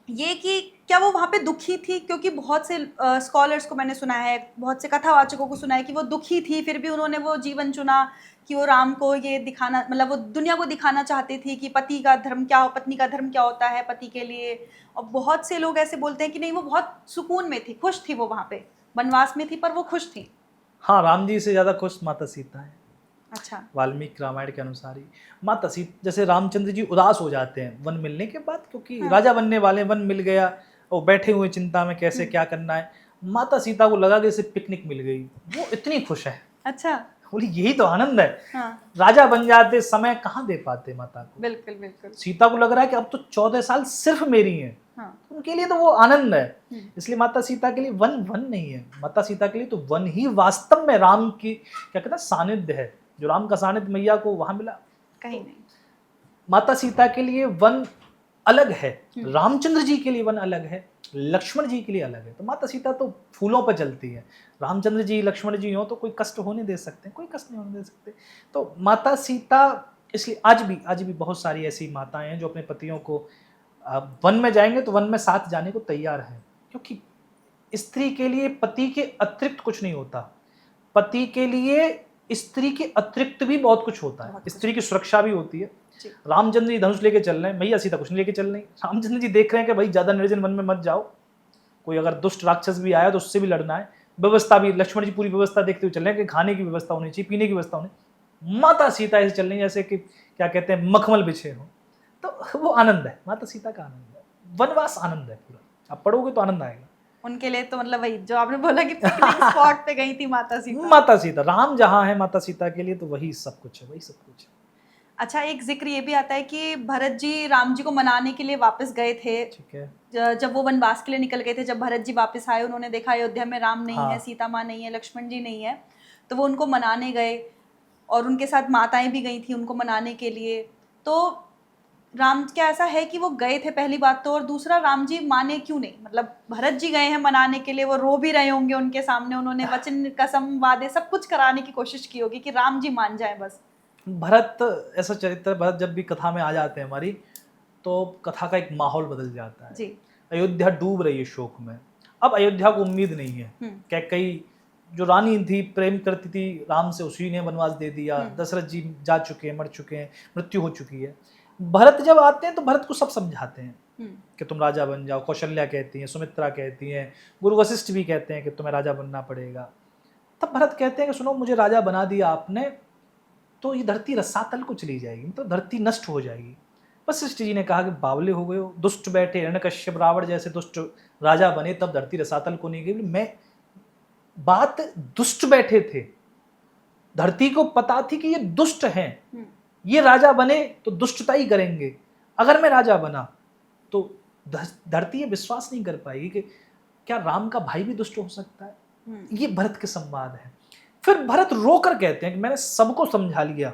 ये कि क्या वो वहाँ पे दुखी थी, क्योंकि बहुत से स्कॉलर्स को मैंने सुना है, बहुत से कथावाचकों को सुना है कि वो दुखी थी, फिर भी उन्होंने वो जीवन चुना कि वो राम को ये दिखाना, मतलब वो दुनिया को दिखाना चाहती थी कि पति का धर्म क्या हो, पत्नी का धर्म क्या होता है पति के लिए। और बहुत से लोग ऐसे बोलते हैं कि नहीं, वो बहुत सुकून में थी, खुश थी, वो वहाँ पे वनवास में थी पर वो खुश थी। हाँ, राम जी से ज़्यादा खुश माता सीता है। अच्छा। वाल्मीकि रामायण के अनुसार ही माता सीता, जैसे रामचंद्र जी उदास हो जाते हैं वन मिलने के बाद, क्योंकि हाँ। राजा बनने वाले, वन मिल गया और बैठे हुए चिंता में कैसे क्या करना है। माता सीता को लगा कि इसे पिकनिक मिल गई, वो इतनी खुश है। अच्छा। बोली यही तो आनंद है। हाँ। राजा बन जाते, समय कहाँ दे पाते माता को। बिल्कुल बिल्कुल। सीता को लग रहा है कि अब तो 14 साल सिर्फ मेरी हैं। हाँ। उनके लिए तो वो आनंद है। इसलिए माता सीता के लिए वन वन नहीं है, माता सीता के लिए तो वन ही वास्तव में राम की क्या कहते हैं सानिध्य है। जो राम का सानिध्य मैया को वहां मिला, कहीं नहीं। माता सीता के लिए वन अलग है, रामचंद्र जी के लिए वन अलग है, लक्ष्मण जी के लिए अलग है। तो माता सीता तो फूलों पर चलती है, रामचंद्र जी लक्ष्मण जी हो तो कोई कष्ट होने दे सकते, कोई कष्ट नहीं होने दे सकते। तो माता सीता, इसलिए आज भी बहुत सारी ऐसी माताएं हैं जो अपने पतियों को वन में जाएंगे तो वन में साथ जाने को तैयार हैं, क्योंकि स्त्री के लिए पति के अतिरिक्त कुछ नहीं होता। पति के लिए स्त्री के अतिरिक्त भी बहुत कुछ होता है। स्त्री की सुरक्षा भी होती है। रामचंद्र जी धनुष लेके चल रहे हैं, मैया सीता कुछ नहीं लेके चल रही। रामचंद्र जी देख रहे हैं कि भाई ज्यादा निर्जन वन में मत जाओ, कोई अगर दुष्ट राक्षस भी आया तो उससे भी लड़ना है। व्यवस्था भी लक्ष्मण जी पूरी व्यवस्था देखते हुए चल रहे हैं कि खाने की व्यवस्था होनी चाहिए, पीने की व्यवस्था होनी। माता सीता ऐसे चल रही है जैसे कि क्या कहते हैं मखमल बिछे हो। तो वो आनंद है, माता सीता का आनंद है, वनवास आनंद है पूरा। आप पढ़ोगे तो आनंद आएगा उनके लिए। तो मतलब वही जो आपने बोला कि पिकनिक स्पॉट पे गई थी माता सीता। माता सीता, राम जहाँ है माता सीता के लिए तो वही सब कुछ है, वही सब कुछ है। अच्छा, एक जिक्र ये भी आता है कि भरत जी राम जी को मनाने के लिए वापस गए थे। ठीक है। जब वो वनवास के लिए निकल गए थे, जब भरत जी वापस आए, उन्होंने देखा अयोध्या में राम नहीं है, हाँ। सीता माँ नहीं है, लक्ष्मण जी नहीं है, तो वो उनको मनाने गए और उनके साथ माताएं भी गई थी उनको मनाने के लिए। तो राम, क्या ऐसा है कि वो गए थे पहली बात तो, और दूसरा राम जी माने क्यों नहीं? मतलब भरत जी गए हैं मनाने के लिए, वो रो भी रहे होंगे उनके सामने, उन्होंने वचन कसम वादे सब कुछ कराने की कोशिश की होगी कि राम जी मान जाए बस। भरत ऐसा चरित्र, भरत जब भी कथा में आ जाते हैं हमारी, तो कथा का एक माहौल बदल जाता है जी। अयोध्या डूब रही है शोक में। अब अयोध्या को उम्मीद नहीं है। कैकेयी जो रानी थी, प्रेम करती थी राम से, उसी ने वनवास दे दिया। दशरथ जी जा चुके हैं, मर चुके हैं, मृत्यु हो चुकी है। भरत जब आते हैं तो भरत को सब समझाते हैं कि तुम राजा बन जाओ। कौशल्या कहती हैं, सुमित्रा कहती हैं, गुरु वशिष्ठ भी कहते हैं कि तुम्हें राजा बनना पड़ेगा। तब भरत कहते हैं कि सुनो, मुझे राजा बना दिया आपने तो ये धरती रसातल को चली जाएगी, तो धरती नष्ट हो जाएगी। वशिष्ठ जी ने कहा कि बावले हो गए हो, दुष्ट बैठे, हिरण्यकश्यप रावण जैसे दुष्ट राजा बने तब धरती रसातल को नहीं गई। मैं बात दुष्ट बैठे थे, धरती को पता थी कि ये दुष्ट हैं, ये राजा बने तो दुष्टता ही करेंगे। अगर मैं राजा बना तो धरती ये विश्वास नहीं कर पाएगी कि क्या राम का भाई भी दुष्ट हो सकता है। ये भरत के संवाद है। फिर भरत रोकर कहते हैं कि मैंने सबको समझा लिया।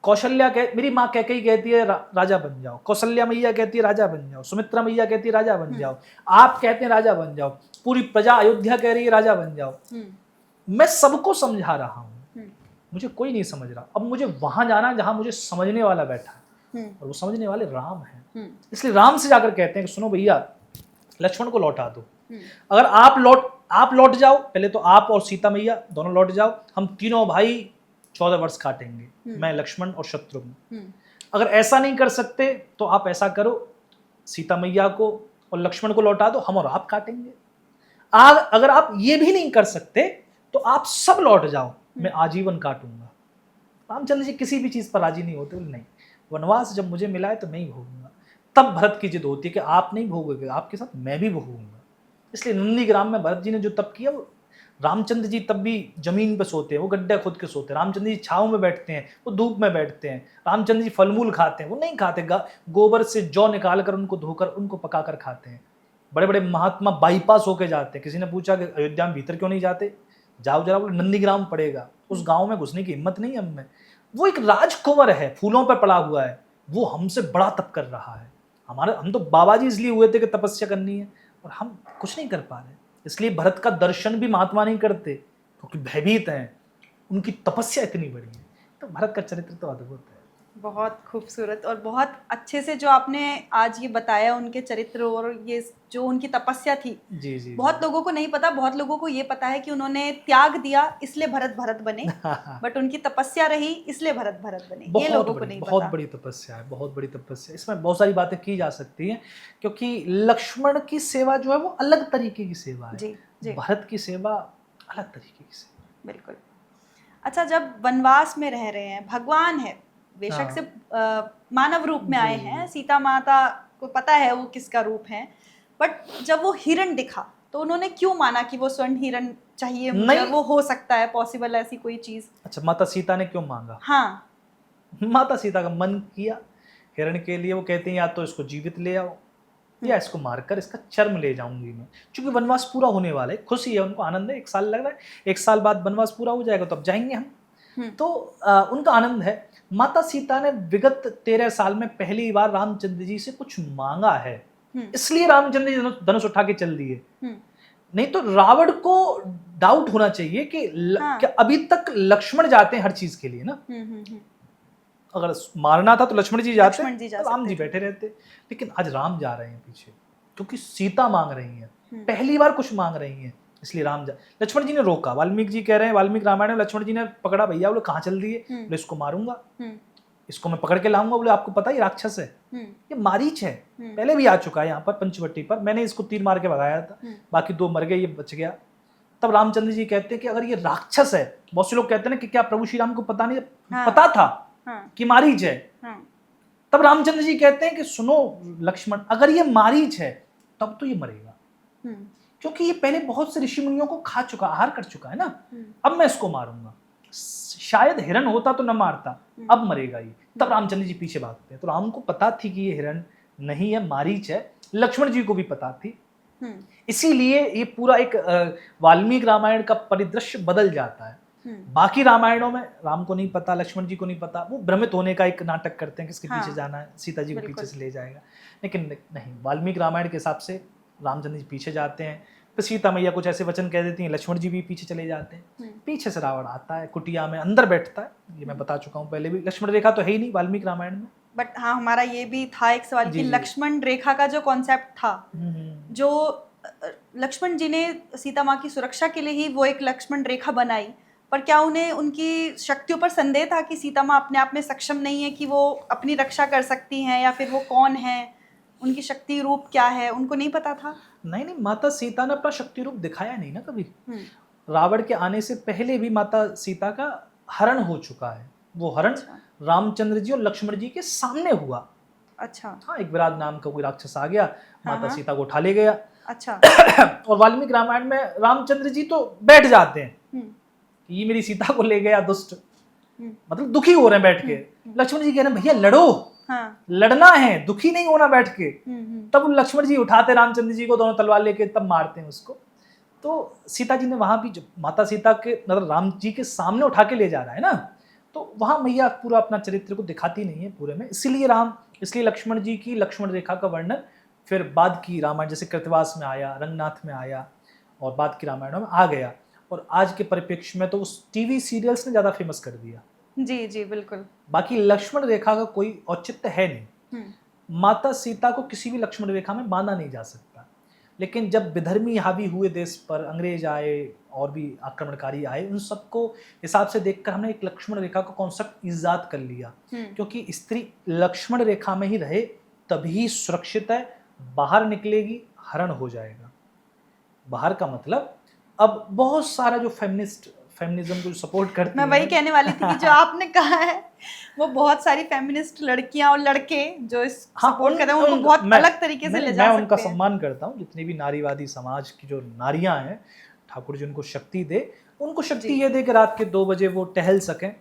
कौशल्या मेरी माँ कैकेयी कहती है राजा बन जाओ, कौशल्या मैया कहती है राजा बन जाओ, सुमित्रा मैया कहती है राजा बन जाओ, आप कहते हैं राजा बन जाओ, पूरी प्रजा अयोध्या कह रही है राजा बन जाओ। मैं सबको समझा रहा हूँ, मुझे कोई नहीं समझ रहा। अब मुझे वहां जाना जहां मुझे समझने वाला बैठा है, और वो समझने वाले राम है। इसलिए राम से जाकर कहते हैं कि सुनो भैया, लक्ष्मण को लौटा दो। अगर आप लौट जाओ, पहले तो आप और सीता मैया दोनों लौट जाओ, हम तीनों भाई 14 वर्ष काटेंगे, मैं, लक्ष्मण और शत्रुघ्न। अगर ऐसा नहीं कर सकते तो आप ऐसा करो, सीता मैया को और लक्ष्मण को लौटा दो, हम और आप काटेंगे। अगर आप ये भी नहीं कर सकते तो आप सब लौट जाओ, मैं आजीवन काटूंगा। रामचंद्र जी किसी भी चीज पर राजी नहीं होते। नहीं, वनवास जब मुझे मिला है तो मैं ही भोगूंगा। तब भरत की जिद होती है कि आप नहीं भोगोगे, आपके साथ मैं भी भोगूंगा। इसलिए नंदीग्राम में भरत जी ने जो तप किया, वो रामचंद्र जी तब भी जमीन पर सोते हैं, वो गड्ढा खोद के सोते हैं। रामचंद्र जी छांव में बैठते हैं, वो धूप में बैठते हैं। रामचंद्र जी फलमूल खाते हैं, वो नहीं खाते, गोबर से जौ निकाल कर उनको धोकर उनको पकाकर खाते हैं। बड़े बड़े महात्मा बाईपास होके जाते हैं। किसी ने पूछा कि अयोध्या में भीतर क्यों नहीं जाते, जाओ जरा, बोले नंदीग्राम पड़ेगा, उस गांव में घुसने की हिम्मत नहीं हम में। वो एक राजकुंवर है, फूलों पर पड़ा हुआ है, वो हमसे बड़ा तप कर रहा है। हम तो बाबा जी इसलिए हुए थे कि तपस्या करनी है, और हम कुछ नहीं कर पा रहे। इसलिए भरत का दर्शन भी महात्मा नहीं करते, क्योंकि भयभीत हैं, उनकी तपस्या इतनी बड़ी है। तो भरत का चरित्र तो अद्भुत है। बहुत खूबसूरत और बहुत अच्छे से जो आपने आज ये बताया उनके चरित्र, और ये जो उनकी तपस्या थी। जी जी। बहुत लोगों को नहीं पता, बहुत लोगों को ये पता है कि उन्होंने त्याग दिया इसलिए भरत भरत बने, बट उनकी तपस्या रही इसलिए भरत भरत बने, ये लोगों को नहीं पता। बहुत बड़ी तपस्या है, बहुत बड़ी तपस्या। इसमें बहुत सारी बातें की जा सकती हैं, क्योंकि लक्ष्मण की सेवा जो है वो अलग तरीके की सेवा है। जी जी। भरत की सेवा अलग तरीके की सेवा। बिल्कुल। अच्छा, जब वनवास में रह रहे हैं, भगवान है बेशक से मानव रूप में आए हैं, सीता माता को पता है वो किसका रूप है, बट जब वो हिरण दिखा तो उन्होंने क्यों माना कि वो स्वर्ण हिरण चाहिए मुझे, और वो हो सकता है पॉसिबल ऐसी कोई चीज? अच्छा, माता सीता ने क्यों मांगा? हाँ, माता सीता का मन किया हिरण के लिए। वो कहते हैं या तो इसको जीवित ले आओ या इसको मारकर इसका चर्म ले जाऊंगी मैं, क्योंकि वनवास पूरा होने वाला है। खुशी है उनको, आनंद है, 1 साल लग रहा है, 1 साल बाद वनवास पूरा हो जाएगा तो अब जाएंगे हम। तो उनका आनंद है। माता सीता ने विगत 13 साल में पहली बार रामचंद्र जी से कुछ मांगा है, इसलिए रामचंद्र जी धनुष उठा के चल दिए। नहीं तो रावण को डाउट होना चाहिए कि क्या अभी तक लक्ष्मण जाते हैं हर चीज के लिए ना। अगर मारना था तो लक्ष्मण जी जाते, तो राम जी बैठे रहते। लेकिन आज राम जा रहे हैं पीछे, क्योंकि सीता मांग रही है, पहली बार कुछ मांग रही है, इसलिए राम जा। लक्ष्मण जी ने रोका। वाल्मीकि जी कह रहे हैं, वाल्मीकि रामायण में लक्ष्मण जी ने पकड़ा, भैया बोले कहाँ चल दिए? बोले इसको मारूंगा, इसको मैं पकड़ के लाऊंगा। बोले आपको पता है ये राक्षस है, ये मारीच है, पहले भी आ चुका है यहाँ पर पंचवटी पर, मैंने इसको तीर मार के भगाया था, बाकी 2 मर गए, ये बच गया। तब रामचंद्र जी कहते हैं कि अगर ये राक्षस है, बहुत से लोग कहते हैं कि क्या प्रभु श्री राम को पता नहीं? पता था कि मारीच है। तब रामचंद्र जी कहते हैं कि सुनो लक्ष्मण, अगर ये मारीच है तब तो ये मरेगा, क्योंकि ये पहले बहुत से ऋषि मुनियों को खा चुका, आहार कर चुका है ना। अब मैं इसको मारूंगा, शायद हिरण होता तो न मारता, अब मरेगा ये। तब रामचंद्र जी पीछे भागते हैं। तो राम को पता थी कि ये हिरण नहीं है, मारीच है। लक्ष्मण जी को भी पता थी, इसीलिए ये पूरा एक वाल्मीकि रामायण का परिदृश्य बदल जाता है। बाकी रामायणों में राम को नहीं पता, लक्ष्मण जी को नहीं पता, वो भ्रमित होने का एक नाटक करते हैं, किसके पीछे जाना है, सीता जी को पीछे से ले जाएगा। लेकिन नहीं, वाल्मीकि रामायण के हिसाब से रामचंद्र जी पीछे जाते हैं, फिर सीता मैया कुछ ऐसे वचन कह देती हैं, लक्ष्मण जी भी पीछे चले जाते हैं। पीछे से रावण आता है, कुटिया में अंदर बैठता है, ये मैं बता चुका हूँ पहले भी। लक्ष्मण रेखा तो है ही नहीं वाल्मीकि रामायण में। बट हाँ, हमारा ये भी था एक सवाल कि लक्ष्मण रेखा का जो कॉन्सेप्ट था, जो लक्ष्मण जी ने सीता माँ की सुरक्षा के लिए ही वो एक लक्ष्मण रेखा बनाई, पर क्या उन्हें उनकी शक्तियों पर संदेह था कि सीता माँ अपने आप में सक्षम नहीं है कि वो अपनी रक्षा कर सकती हैं, या फिर वो कौन है, उनकी शक्ति रूप क्या है, उनको नहीं पता था? नहीं, माता सीता ने अपना शक्ति रूप दिखाया नहीं ना कभी। रावण के आने से पहले भी माता सीता का हरण हो चुका है। वो हरण रामचंद्र जी और लक्ष्मण जी के सामने हुआ। अच्छा। हाँ, एक विराट नाम का कोई राक्षस आ गया, माता सीता को उठा ले गया। अच्छा। और वाल्मीकि रामायण में रामचंद्र जी तो बैठ जाते हैं, ये मेरी सीता को ले गया दुष्ट, मतलब दुखी हो रहे हैं बैठ के। लक्ष्मण जी कह रहे हैं भैया लड़ो, लड़ना है, दुखी नहीं होना बैठ के। तब लक्ष्मण जी उठाते रामचंद्र जी को, दोनों तलवार लेके, तब मारते हैं उसको। तो सीता जी ने वहां भी, जब माता सीता के मतलब राम जी के सामने उठा के ले जा रहा है ना, तो वहां मैया पूरा अपना चरित्र को दिखाती नहीं है पूरे में। इसलिए लक्ष्मण जी की लक्ष्मण रेखा का वर्णन फिर बाद की रामायण, जैसे कृतवास में आया, रंगनाथ में आया, और बाद की रामायणों में आ गया। और आज के परिप्रेक्ष्य में तो उस टीवी सीरियल्स ने ज्यादा फेमस कर दिया। जी जी बिल्कुल। बाकी लक्ष्मण रेखा का कोई औचित्य है नहीं। माता सीता को किसी भी लक्ष्मण रेखा में बांधा नहीं जा सकता। लेकिन जब विधर्मी हावी हुए देश पर, अंग्रेज आए और भी आक्रमणकारी आए, उन सबको हिसाब से देखकर हमने एक लक्ष्मण रेखा का कॉन्सेप्ट ईजाद कर लिया, क्योंकि स्त्री लक्ष्मण रेखा में ही रहे तभी सुरक्षित है। बाहर निकलेगी हरण हो जाएगा। बाहर का मतलब अब बहुत सारा जो फेमिनिज्म को सपोर्ट करती है, मैं वही कहने वाली थी कि जो आपने कहा है वो बहुत सारी फेमिनिस्ट लड़कियां और लड़के जो इस सपोर्ट करते हैं, उनको बहुत अलग तरीके से ले जा सकते हैं। मैं उनका सम्मान करता हूँ, जितनी भी नारीवादी समाज की जो नारियां हैं, ठाकुर जी उनको शक्ति दे। उनको शक्ति ये दे कि रात के 2 बजे वो टहल सकें।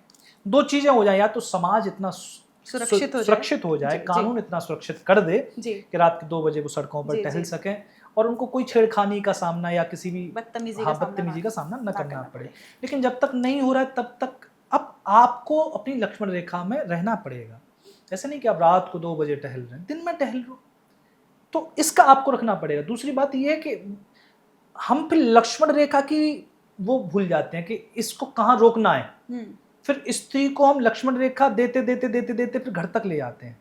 2 चीजें हो जाए, या तो समाज इतना सुरक्षित हो जाए, कानून इतना सुरक्षित कर दे कि रात के 2 बजे वो सड़कों पर टहल सकें, और उनको कोई छेड़खानी का सामना या किसी भी बदतमीजी का सामना न करना पड़े। लेकिन जब तक नहीं हो रहा है तब तक अब आपको अपनी लक्ष्मण रेखा में रहना पड़ेगा। ऐसा नहीं कि आप रात को 2 बजे टहल रहे हैं, दिन में टहल लो, तो इसका आपको रखना पड़ेगा। दूसरी बात यह है कि हम फिर लक्ष्मण रेखा की वो भूल जाते हैं कि इसको कहाँ रोकना है। फिर स्त्री को हम लक्ष्मण रेखा देते देते देते देते फिर घर तक ले जाते हैं,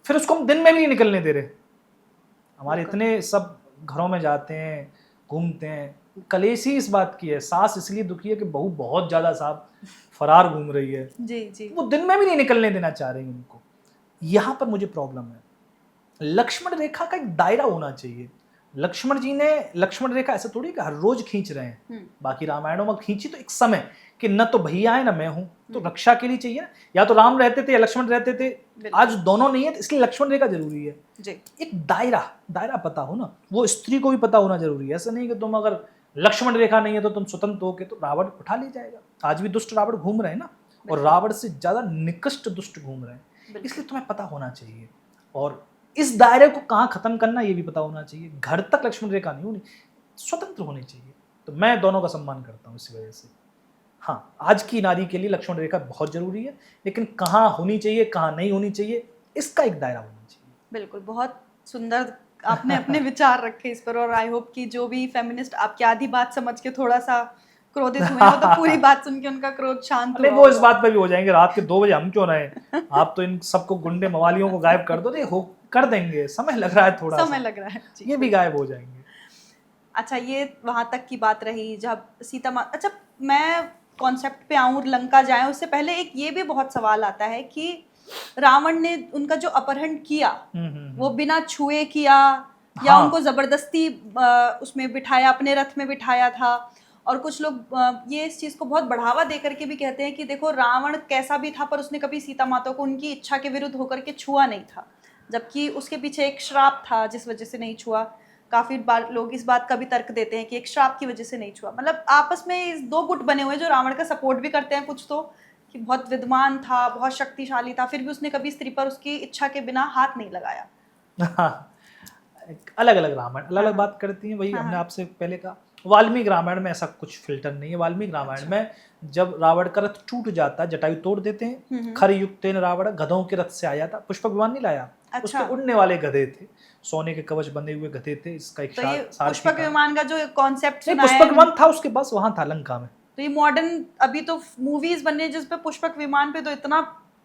फिर उसको हम दिन में भी नहीं निकलने दे रहे। हमारे इतने सब घरों में जाते हैं, घूमते हैं, कलेश ही इस बात की है, सास इसलिए दुखी है कि बहू बहुत ज्यादा साहब फरार घूम रही है, जी। वो दिन में भी नहीं निकलने देना चाह रही उनको। यहाँ पर मुझे प्रॉब्लम है। लक्ष्मण रेखा का एक दायरा होना चाहिए। लक्ष्मण जी ने लक्ष्मण रेखा ऐसा थोड़ी कि हर रोज खींच रहे हैं, बाकी रामायणों में खींची तो एक समय कि न तो भैया है न मैं हूं, तो रक्षा के लिए चाहिए ना, या तो राम रहते थे या लक्ष्मण रहते थे, आज दोनों नहीं है, तो इसलिए लक्ष्मण रेखा जरूरी है जी। एक दायरा पता हो ना, वो स्त्री को भी पता होना जरूरी है। ऐसा नहीं कि तुम अगर लक्ष्मण रेखा नहीं है तो तुम स्वतंत्र हो के तो रावण उठा ले जाएगा। आज भी दुष्ट रावण घूम रहे हैं ना, और रावण से ज्यादा निकृष्ट दुष्ट घूम रहे हैं, इसलिए तुम्हें पता होना चाहिए। और इस दायरे को कहाँ खत्म करना ये भी पता होना चाहिए। घर तक लक्ष्मण रेखा नहीं होनी, स्वतंत्र होनी चाहिए। तो मैं दोनों का सम्मान करता हूँ इसी वजह से। हाँ, आज की नारी के लिए लक्ष्मण रेखा बहुत जरूरी है, लेकिन कहाँ होनी चाहिए कहाँ नहीं होनी चाहिए इसका एक दायरा होना चाहिए। बिल्कुल, बहुत सुंदर आपने अपने विचार रखे इस पर, और आई होप कि जो भी फेमिनिस्ट आपकी आधी बात समझ के थोड़ा सा क्रोधित हुए हो तो पूरी बात सुन के उनका क्रोध शांत हो। वो इस बात पे भी हो जाएंगे, रात के 2 बजे हम क्यों रहे, आप तो इन सबको गुंडे मवालियों को गायब कर दो। नहीं हो, कर देंगे, समय लग रहा है, थोड़ा समय लग रहा है, ये भी गायब हो जाएंगे। अच्छा, ये वहां तक की बात रही जब सीता माता। अच्छा, मैं कॉन्सेप्ट पे आऊँ, लंका जाए उससे पहले एक ये भी बहुत सवाल आता है कि रावण ने उनका जो अपहरण किया वो बिना छुए किया या उनको जबरदस्ती उसमें बिठाया, अपने रथ में बिठाया था। और कुछ लोग ये इस चीज को बहुत बढ़ावा दे करके भी कहते हैं कि देखो रावण कैसा भी था पर उसने कभी सीता माता को उनकी इच्छा के विरुद्ध होकर के छुआ नहीं था, जबकि उसके पीछे एक श्राप था जिस वजह से नहीं छुआ। काफी बार लोग इस बात का भी तर्क देते हैं कि एक श्राप की वजह से नहीं छुआ। मतलब आपस में इस 2 गुट बने हुए जो रावण का सपोर्ट भी करते हैं कुछ, तो कि बहुत विद्वान था, बहुत शक्तिशाली था, फिर भी उसने कभी स्त्री पर उसकी इच्छा के बिना हाथ नहीं लगाया। अलग अलग रामायण अलग अलग बात करती हैं। वही हमने आपसे पहले कहा, वाल्मीकि रामायण में ऐसा कुछ फिल्टर नहीं है। वाल्मीकि रामायण में जब रावण का रथ टूट जाता है, जटायु तोड़ देते हैं, खर युक्तेन रावण, गधों के रथ से आया था, पुष्पक विमान नहीं लाया। उसके उड़ने वाले गधे थे, सोने के कवच बंधे हुए गधे थे। इसका एक पुष्पक विमान का जो कॉन्सेप्ट सुना है, पुष्पक विमान था उसके पास, वहां था लंका में। तो ये मॉडर्न अभी तो मूवीज बन रही है जिसपे पुष्पक विमान पे तो इतना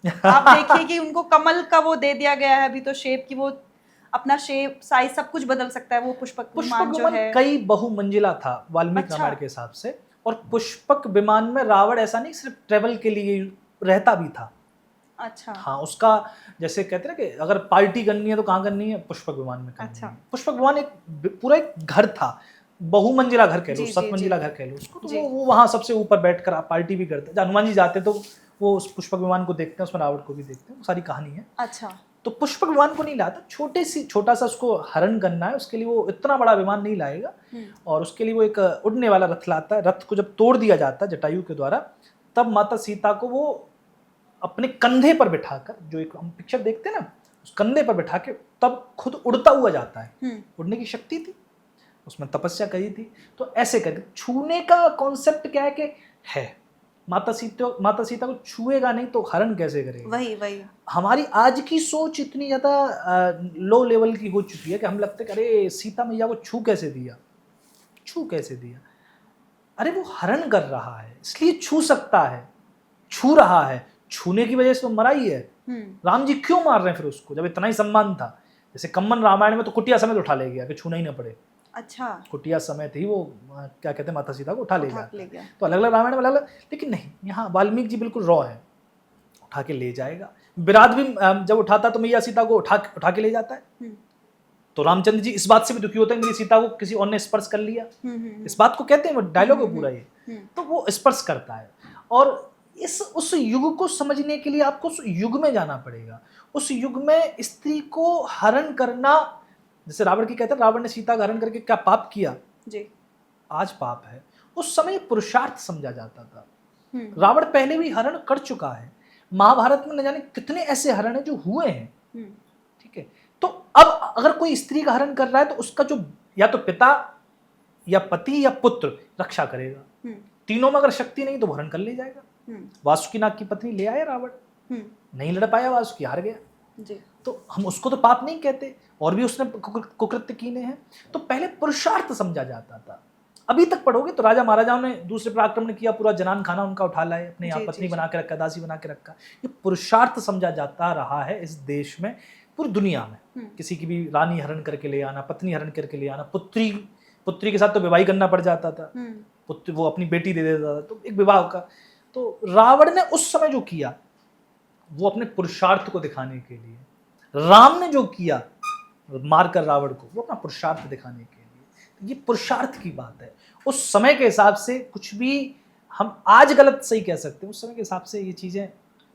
आप देखिए कि उनको कमल का वो दे दिया गया है अभी तो, शेप की वो अपना शेप साइज सब कुछ बदल सकता है वो पुष्पक विमान जो है। कई बहुमंजिला था वाल्मीकि रामायण के हिसाब से। और पुष्पक विमान में रावण ऐसा नहीं सिर्फ ट्रेवल के लिए रहता भी था। अच्छा, हाँ, उसका जैसे कहते हैं कि अगर पार्टी करनी है तो कहाँ करनी है, पुष्पक विमान में करनी है। पुष्पक विमान एक पूरा एक घर था, बहुमंजिला घर कह लो, 7 मंजिला घर कह लो उसको। तो वो वहाँ सबसे ऊपर बैठकर आप पार्टी भी करते हैं। हनुमान जी जाते तो वो उस पुष्पक विमान को देखते हैं, उसमें रावण को भी देखते हैं, सारी कहानी है। अच्छा, तो पुष्पक विमान को नहीं लाता, छोटा सा उसको हरण करना है, उसके लिए वो इतना बड़ा विमान नहीं लाएगा। और उसके लिए वो एक उड़ने वाला रथ लाता है। रथ को जब तोड़ दिया जाता है जटायु के द्वारा, तब माता सीता को वो अपने कंधे पर बिठाकर, जो एक हम पिक्चर देखते हैं ना, उस कंधे पर बिठा के तब खुद उड़ता हुआ जाता है। उड़ने की शक्ति थी, उसमें तपस्या करी थी। तो ऐसे करके छूने का कॉन्सेप्ट क्या है कि है, माता सीता को छुएगा नहीं तो हरण कैसे करेगा। वही हमारी आज की सोच इतनी ज्यादा लो लेवल की हो चुकी है कि हम लगते हैं अरे सीता मैया को छू कैसे दिया। अरे वो हरण कर रहा है इसलिए छू सकता है, छू रहा है, छूने की वजह से तो मरा ही है। राम जी क्यों मार रहे हैं फिर उसको, जब इतना ही सम्मान था। जैसे कम्मन रामायण में तो कुटिया समेत उठा ले गया कि छूना ही ना पड़े। अच्छा, कुटिया समय थी वो क्या कहते हैं, माता सीता को उठा ले गया। तो अलग अलग रामायण में अलग अलग, लेकिन नहीं, यहाँ वाल्मीकि जी बिल्कुल रॉ है, उठा के ले जाएगा। विराट भी जब उठाता तो मैया सीता को उठा के ले जाता है। तो रामचंद्र जी इस बात से भी दुखी होते हैं मेरी सीता को किसी और ने स्पर्श कर लिया। इस बात को कहते हैं, वो डायलॉग है पूरा ये। तो वो स्पर्श करता है। और उस युग को समझने के लिए आपको उस युग में जाना पड़ेगा। उस युग में स्त्री को हरण करना, जैसे रावण की कहते हैं रावण ने सीता का हरण करके क्या पाप किया जी, आज पाप है। उस समय पुरुषार्थ समझा जाता था। रावण पहले भी हरण कर चुका है, महाभारत में न जाने कितने ऐसे हरण हैं जो हुए हैं। ठीक है, तो अब अगर कोई स्त्री का हरण कर रहा है तो उसका जो या तो पिता या पति या पुत्र रक्षा करेगा, तीनों में अगर शक्ति नहीं तो वो हरण कर ले जाएगा। वासुकीनाग की पत्नी ले आया रावण, नहीं लड़ पाया, वासुकी हार गया जी। तो हम उसको तो पाप नहीं कहते, और भी उसने कुकृत्य कीने हैं। तो पहले पुरुषार्थ समझा जाता था। अभी तक पढ़ोगे तो राजा महाराजाओं ने दूसरे पर आक्रमण किया, पूरा जनान खाना उनका उठा लाए, अपने यहाँ पत्नी बना के रखा, दासी बना के रखा। ये पुरुषार्थ समझा जाता रहा है इस देश में, पूरी दुनिया में। किसी की भी रानी हरण करके ले आना, पत्नी हरण करके ले आना, पुत्री के साथ तो विवाह करना पड़ जाता था, पुत्र वो अपनी बेटी दे देता था, तो एक विवाह का। तो रावण ने उस समय जो किया वो अपने पुरुषार्थ को दिखाने के लिए, राम ने जो किया मारकर रावण को वो अपना पुरुषार्थ दिखाने के लिए। ये पुरुषार्थ की बात है। उस समय के हिसाब से कुछ भी हम आज गलत सही कह सकते हैं, उस समय के हिसाब से ये चीजें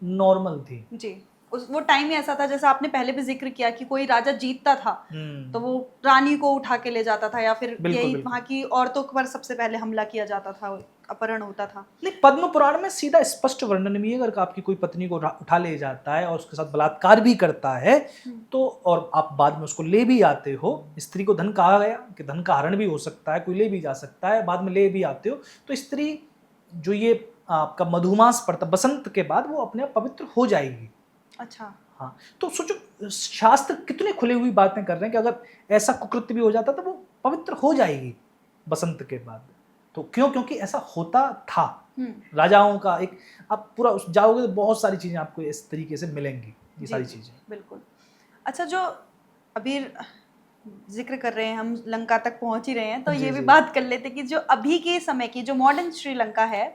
नॉर्मल थी जी। वो टाइम ही ऐसा था, जैसा आपने पहले भी जिक्र किया कि कोई राजा जीतता था तो वो रानी को उठा के ले जाता था, या फिर यही वहां की औरतों पर सबसे पहले हमला किया जाता था, अपहरण होता था। नहीं, पद्म पुराण में सीधा स्पष्ट वर्णन भी है, अगर आपकी कोई पत्नी को उठा ले जाता है और उसके साथ बलात्कार भी करता है तो, और आप बाद में उसको ले भी आते हो, स्त्री को धन कहा गया कि धन का हरण भी हो सकता है, कोई ले भी जा सकता है, बाद में ले भी आते हो तो स्त्री जो ये आपका मधुमास पड़ता बसंत के बाद वो अपने आप पवित्र हो जाएगी। अच्छा, हाँ, तो सोचो शास्त्र कितने खुले हुई बातें कर रहे हैं कि अगर ऐसा कुकृत्य भी हो जाता तो वो पवित्र हो जाएगी बसंत के बाद। तो क्योंकि ऐसा होता था राजाओं का एक, आप पूरा जाओगे तो बहुत सारी चीजें आपको इस तरीके से मिलेंगी, ये सारी चीजें। बिल्कुल। अच्छा, जो अभी जिक्र कर रहे हैं, हम लंका तक पहुंच ही रहे हैं, तो ये भी बात कर लेते कि जो अभी के समय की जो मॉडर्न श्रीलंका है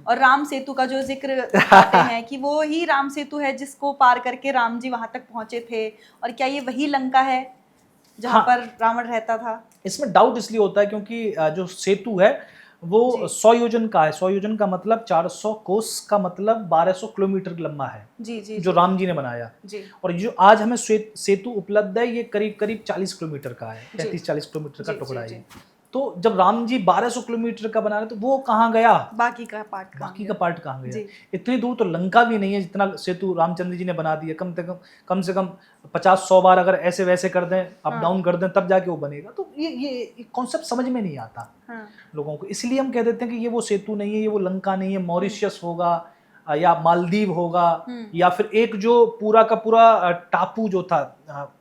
और राम सेतु का जो जिक्र करते हैं कि वो ही राम सेतु है जिसको पार करके राम जी वहां तक पहुंचे थे, और क्या ये वही लंका है जहां पर रावण रहता था? इसमें डाउट इसलिए होता है क्योंकि जो सेतु है वो 100 योजन का है। 100 योजन का मतलब 400 कोस का मतलब 1200 किलोमीटर लंबा है जी, जो राम जी ने बनाया जी। और जो आज हमें सेतु उपलब्ध है ये करीब करीब 40 किलोमीटर का है, 35-40 किलोमीटर का टुकड़ा है। तो जब राम जी 1200 किलोमीटर का बना रहे तो वो कहाँ गया, बाकी का पार्ट कहाँ गया? इतनी दूर तो लंका भी नहीं है जितना सेतु रामचंद्र जी ने बना दिया। कम से कम 50-100 बार अगर ऐसे वैसे कर दें, अप डाउन कर दें, तब जाके वो बनेगा। तो ये कॉन्सेप्ट समझ में नहीं आता लोगों को, इसलिए हम कह देते हैं कि ये वो सेतु नहीं है, ये वो लंका नहीं है, मॉरिशियस होगा या मालदीव होगा, या फिर एक जो पूरा का पूरा टापू जो था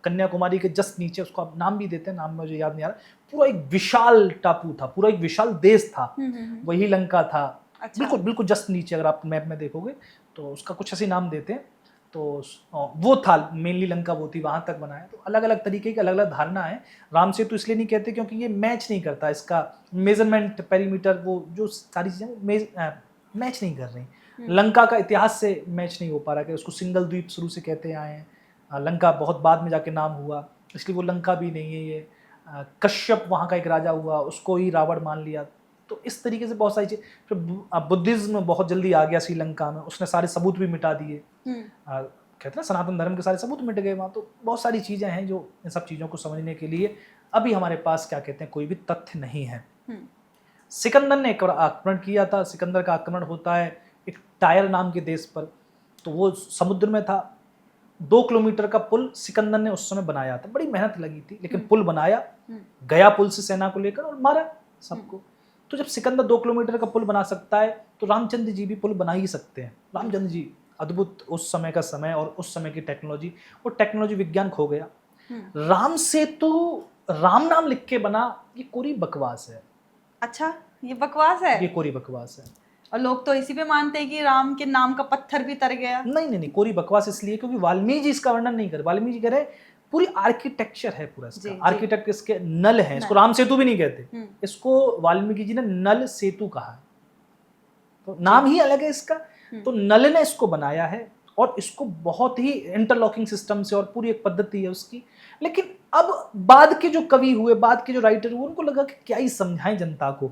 कन्याकुमारी के जस्ट नीचे, उसको आप नाम भी देते हैं, नाम मुझे याद नहीं आ रहा, पूरा एक विशाल टापू था, पूरा एक विशाल देश था, वही लंका था। अच्छा। बिल्कुल बिल्कुल जस्ट नीचे, अगर आप मैप में देखोगे तो उसका कुछ ऐसे नाम देते हैं, तो वो था मेनली लंका, वो थी, वहां तक बनाया। तो अलग अलग तरीके की अलग अलग धारणा है। राम सेतु इसलिए नहीं कहते क्योंकि ये मैच नहीं करता, इसका मेजरमेंट, पेरीमीटर, वो जो सारी चीजें मैच नहीं कर रही। लंका का इतिहास से मैच नहीं हो पा रहा कि उसको सिंगल द्वीप शुरू से कहते आए हैं, लंका बहुत बाद में जाके नाम हुआ, इसलिए वो लंका भी नहीं है। ये कश्यप वहाँ का एक राजा हुआ, उसको ही रावण मान लिया। तो इस तरीके से बहुत सारी चीज़, फिर बुद्धिज्म बहुत जल्दी आ गया श्रीलंका में, उसने सारे सबूत भी मिटा दिए। कहते हैं सनातन धर्म के सारे सबूत मिट गए वहाँ। तो बहुत सारी चीज़ें हैं जो इन सब चीज़ों को समझने के लिए अभी हमारे पास क्या कहते हैं कोई भी तथ्य नहीं है। सिकंदर ने एक बार आक्रमण किया था। सिकंदर का आक्रमण होता है एक टायर नाम के देश पर, तो वो समुद्र में था। 2 किलोमीटर का पुल सिकंदर ने उस समय बनाया था, बड़ी मेहनत लगी थी, लेकिन पुल बनाया, गया पुल से सेना को लेकर और मारा सबको। तो जब सिकंदर 2 किलोमीटर का पुल बना सकता है तो रामचंद्र जी भी पुल बना ही सकते हैं। रामचंद्र जी अद्भुत, उस समय का समय और उस समय की टेक्नोलॉजी, वो टेक्नोलॉजी विज्ञान खो गया। राम सेतु राम नाम लिख के बना, ये कोरी बकवास है। अच्छा, ये बकवास है? ये कोरी बकवास है। और लोग तो इसी पे मानते हैं कि राम के नाम का पत्थर भी तर गया। नहीं, कोरी बकवास इसलिए क्योंकि वाल्मीकि जी इसका वर्णन नहीं कर, वाल्मीकि जी कह रहे पूरी आर्किटेक्चर है पूरा इसका। आर्किटेक्ट इसके नल है, इसको राम सेतु भी नहीं कहते, इसको वाल्मीकि जी ने नल सेतु कहा है, तो नाम ही अलग है इसका। तो नल ने इसको बनाया है और इसको बहुत ही इंटरलॉकिंग सिस्टम से, और पूरी एक पद्धति है उसकी। लेकिन अब बाद के जो कवि हुए, बाद के जो राइटर हुए, उनको लगा कि क्या ही समझाएं जनता को,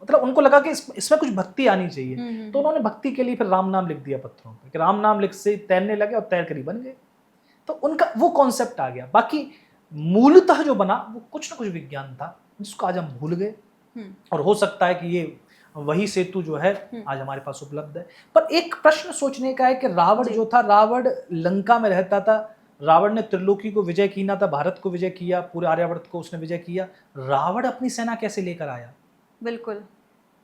मतलब उनको लगा कि इसमें कुछ भक्ति आनी चाहिए। तो उन्होंने भक्ति के लिए फिर राम नाम लिख दिया पत्थरों पे, कि राम नाम लिख से तैरने लगे और तैर कर ही बन गए। तो उनका वो कॉन्सेप्ट आ गया। बाकी मूलतः जो बना वो कुछ ना कुछ विज्ञान था, जिसको आज हम भूल गए। और हो सकता है कि ये वही सेतु जो है आज हमारे पास उपलब्ध है। पर एक प्रश्न सोचने का है कि रावण जो था, रावण लंका में रहता था, रावण ने त्रिलोकी को विजय कीना था, भारत को विजय किया, पूरे आर्यावर्त को उसने विजय किया। रावण अपनी सेना कैसे लेकर आया? बिल्कुल,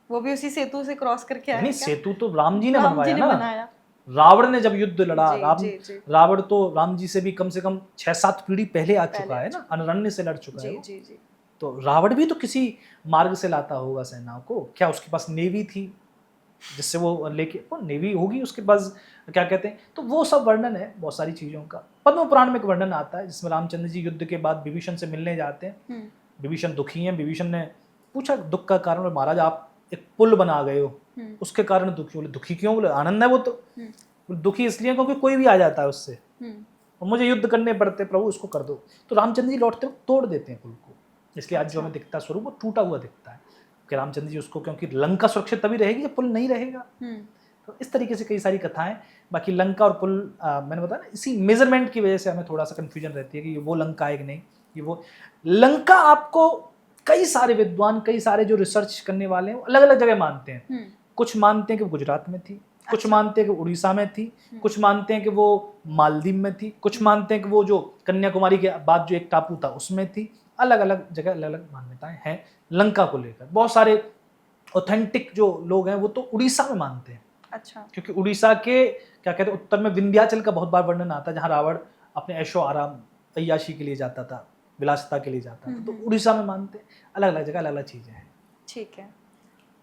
वो भी उसी सेतु से क्रॉस करके आया। नहीं, क्या? सेतु तो राम जी ने राम बनवाया जी ने ना। बनाया। रावण ने जब युद्ध लड़ा, जी। रावण तो राम जी से भी कम से कम 6-7 पीढ़ी पहले आ चुका है ना, अरण्य से लड़ चुका है वो। जी। तो रावण भी तो किसी मार्ग से लाता होगा सेना को। क्या उसके पास नेवी थी जिससे वो लेके, वो नेवी होगी उसके पास, क्या कहते हैं। तो वो सब वर्णन है बहुत सारी चीज़ों का। पद्म पुराण में एक वर्णन आता है जिसमें रामचंद्र जी युद्ध के बाद विभीषण से मिलने जाते हैं। विभीषण दुखी हैं। विभीषण ने पूछा दुख का कारण, और महाराज आप एक पुल बना गए हो, उसके कारण दुखी। बोले दुखी क्यों? बोले आनंद है वो तो। दुखी इसलिए क्योंकि कोई भी आ जाता है उससे और मुझे युद्ध करने पड़ते, प्रभु उसको कर दो। तो रामचंद्र जी लौटते तोड़ देते हैं पुल को, इसलिए आज जो हमें दिखता है स्वरूप वो टूटा हुआ दिखता है कि रामचंद्र जी उसको, क्योंकि लंका सुरक्षित तभी रहेगी जब पुल नहीं रहेगा। तो इस तरीके से कई सारी कथाएं। बाकी लंका और पुल मैंने बताया ना, इसी मेजरमेंट की वजह से हमें थोड़ा सा कन्फ्यूजन रहती है कि ये वो लंका है कि नहीं, ये वो लंका। आपको कई सारे विद्वान, कई सारे जो रिसर्च करने वाले हैं वो अलग अलग जगह मानते हैं। कुछ मानते हैं कि वो गुजरात में थी, कुछ मानते हैं कि उड़ीसा में थी, कुछ मानते हैं कि वो मालदीव में थी, कुछ मानते हैं कि वो जो कन्याकुमारी के बाद जो एक टापू था उसमें थी। अलग अलग जगह अलग अलग मान्यताएं हैं लंका को लेकर। बहुत सारे ऑथेंटिक जो लोग हैं वो तो उड़ीसा में मानते हैं। अच्छा। क्योंकि उड़ीसा के क्या कहते हैं उत्तर में विंध्याचल का बहुत बार वर्णन आता है, जहाँ रावण अपने ऐशो आराम अय्याशी के लिए जाता था, विलासिता के लिए जाता था। तो उड़ीसा में मानते हैं। अलग अलग जगह अलग अलग चीजें हैं। ठीक है।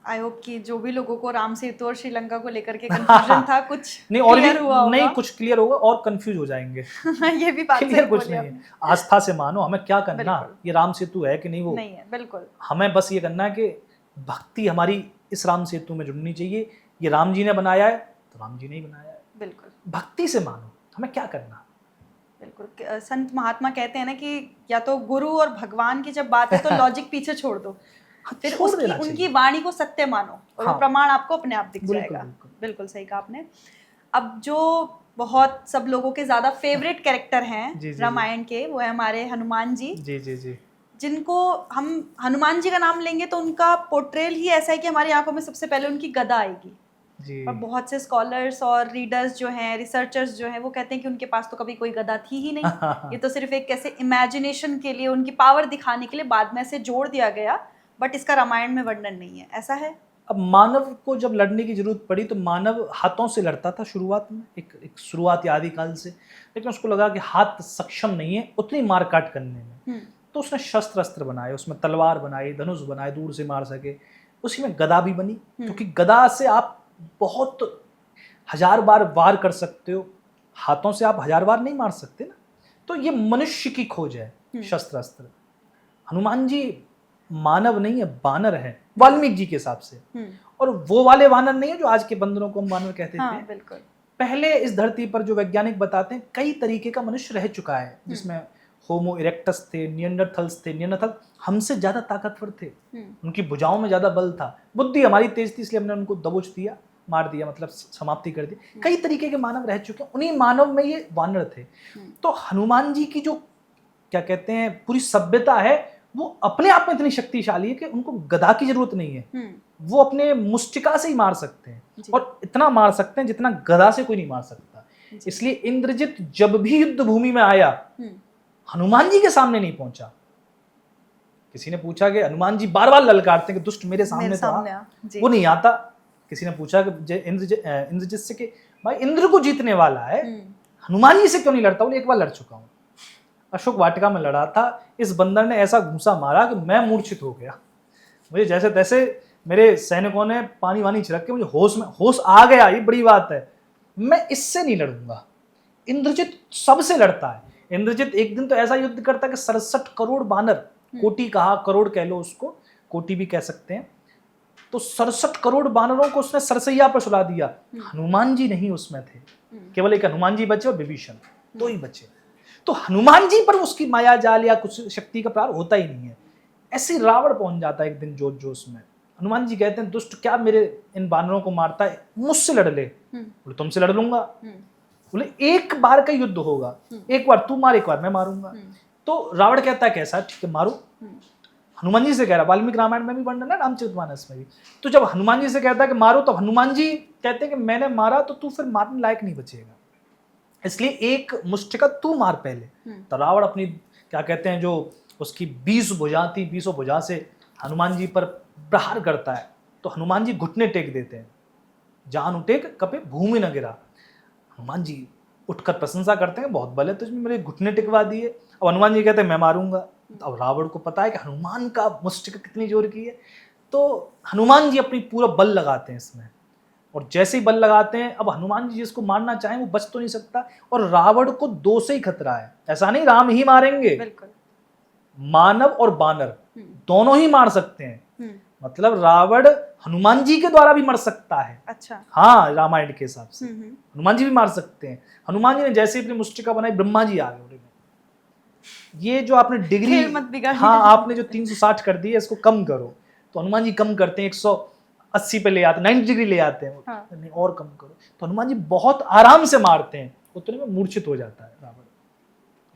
आई होप कि जो भी लोगों को राम सेतु और श्रीलंका को लेकर के कंफ्यूजन था कुछ नहीं, और क्लियर हुआ होगा। नहीं, कुछ क्लियर होगा और कंफ्यूज हो जाएंगे। ये भी बात क्लियर कुछ नहीं है। आस्था से मानो, हमें क्या करना, ये राम सेतु है कि नहीं वो नहीं है। बिल्कुल, हमें बस ये करना है कि भक्ति हमारी इस राम सेतु में जुड़नी चाहिए। ये राम जी ने बनाया है तो राम जी ने ही बनाया है। बिल्कुल, भक्ति से मानो, हमें क्या करना। बिल्कुल। संत महात्मा कहते हैं ना कि या तो गुरु और भगवान की जब बात है तो लॉजिक पीछे छोड़ दो, फिर उनकी वाणी को सत्य मानो और वो प्रमाण आपको अपने आप दिख जाएगा। बिल्कुल सही कहा आपने। अब जो बहुत सब लोगों के ज्यादा फेवरेट कैरेक्टर हैं रामायण के, वो है हमारे हनुमान जी। जी। जिनको हम हनुमान जी का नाम लेंगे तो उनका पोर्ट्रेल ही ऐसा है कि हमारी आंखों में सबसे पहले उनकी गदा आएगी। और बहुत से स्कॉलर्स और रीडर्स जो हैं, रिसर्चर्स जो हैं, वो कहते हैं कि उनके पास तो कभी कोई गदा थी ही नहीं। ये तो सिर्फ एक कैसे इमेजिनेशन के लिए, उनकी पावर दिखाने के लिए बाद में से जोड़ दिया गया, बट इसका रामायण में वर्णन नहीं है। ऐसा है। अब मानव को जब लड़ने की जरूरत पड़ी तो मानव हाथों से लड़ता था शुरुआत में, एक शुरुआत आदि काल से। लेकिन उसको लगा कि हाथ सक्षम नहीं है उतनी मार काट करने में, तो उसने शस्त्र अस्त्र बनाए, उसमें तलवार बनाई, धनुष बनाए, दूर से मार सके। उसी में गदा भी बनी, क्योंकि गदा से आप बहुत 1000 बार वार कर सकते हो, हाथों से आप 1000 बार नहीं मार सकते ना। तो ये मनुष्य की खोज है शस्त्र अस्त्र। हनुमान जी मानव नहीं है, बानर है वाल्मीकि जी के हिसाब से। और वो वाले वानर नहीं है जो आज के बंदरों को हम वानर कहते थे। बिल्कुल। पहले इस धरती पर जो वैज्ञानिक बताते हैं कई तरीके का मनुष्य रह चुका है, जिसमें होमो इरेक्टस थे, नियंडरथल्स थे। नियंडरथल हमसे ज्यादा ताकतवर थे, उनकी भुजाओं में ज्यादा बल था। बुद्धि हमारी तेज थी, इसलिए हमने उनको दबोच दिया, मार दिया, मतलब समाप्ति कर दी। कई तरीके के मानव रह चुके हैं, उन्हीं मानव में ये वानर थे। तो हनुमान जी की जो क्या कहते हैं पूरी सभ्यता है वो अपने आप में इतनी शक्तिशाली है कि उनको गदा की जरूरत नहीं है। वो अपने मुष्टिका से ही मार सकते हैं, और इतना मार सकते हैं जितना गदा से कोई नहीं मार सकता। इसलिए इंद्रजित जब भी युद्ध भूमि में आया हनुमान जी के सामने नहीं पहुंचा। किसी ने पूछा कि हनुमान जी बार बार ललकारते हैं कि दुष्ट मेरे सामने तो आ, वो नहीं आता। किसी ने पूछा कि इंद्रजित से कि भाई इंद्र को जीतने वाला है, हनुमान जी से क्यों नहीं लड़ता? बोले एक बार लड़ चुका हूं, अशोक वाटिका में लड़ा था। इस बंदर ने ऐसा घूंसा मारा कि मैं मूर्छित हो गया। मुझे जैसे तैसे मेरे सैनिकों ने पानी वानी छिड़क के मुझे होश आ गया। ये बड़ी बात है, मैं इससे नहीं लड़ूंगा। इंद्रजित सबसे लड़ता है। इंद्रजित एक दिन तो ऐसा युद्ध करता है कि 67 करोड़ बानर, कोटि कहा, करोड़ कह लो उसको, कोटि भी कह सकते हैं। तो 67 करोड़ बानरों को उसने सरसैया पर सुला दिया। हनुमान जी नहीं उसमें थे, केवल एक हनुमान जी बचे और विभीषण, दो ही बचे। तो हनुमान जी पर उसकी माया जाल या कुछ शक्ति का प्रहार होता ही नहीं है। ऐसे रावण पहुंच जाता है एक दिन जोश जोश में। हनुमान जी कहते हैं दुष्ट क्या मेरे इन बानरों को मारता है, मुझसे लड़ ले। बोले तुमसे लड़ लूंगा। बोले एक बार का युद्ध होगा, एक बार तू मार, एक बार मैं मारूंगा। तो रावण कहता है कैसा, ठीक है मारो। हनुमान जी से कह रहा, वाल्मीकि रामायण में भी वर्णन है, रामचरितमानस में भी। तो जब हनुमान जी से कहता है कि मारो, तो हनुमान जी कहते हैं कि मैंने मारा तो तू फिर मारने लायक नहीं बचेगा। इसलिए एक मुष्टिका तू मार पहले। तो रावण अपनी क्या कहते हैं जो उसकी 20 भुजा थी, 20 भुजा से हनुमान जी पर प्रहार करता है। तो हनुमान जी घुटने टेक देते हैं, जान उठेक कपे भूमि न गिरा। हनुमान जी उठकर प्रशंसा करते हैं, बहुत बल है तुझमें, मेरे घुटने टिकवा दिए। अब हनुमान जी कहते हैं मैं मारूंगा। अब रावण को पता है कि हनुमान का मुष्टिका कितनी जोर की है, तो हनुमान जी अपनी पूरा बल लगाते हैं इसमें। और जैसे ही बल लगाते हैं, अब हनुमान जी जिसको मारना चाहें वो बच तो नहीं सकता, और रावण को 2 से ही खतरा है। ऐसा नहीं राम ही मारेंगे, बिल्कुल। मानव और बानर दोनों ही मार सकते हैं। मतलब रावण हनुमान जी के द्वारा भी मर सकता है। अच्छा। हाँ, रामायण के हिसाब से हनुमान जी भी मार सकते हैं। हनुमान जी ने जैसे ही अपनी मुष्टिका बनाई, ब्रह्मा जी आ गए। ये जो आपने डिग्री, हाँ आपने जो 360 कर दी है, इसको कम करो। तो हनुमान जी कम करते हैं, 180 पे ले आते, 90 डिग्री ले आते हैं। हाँ। नहीं और कम करो। तो हनुमान जी बहुत आराम से मारते हैं, उतने में मूर्छित हो जाता है रावण।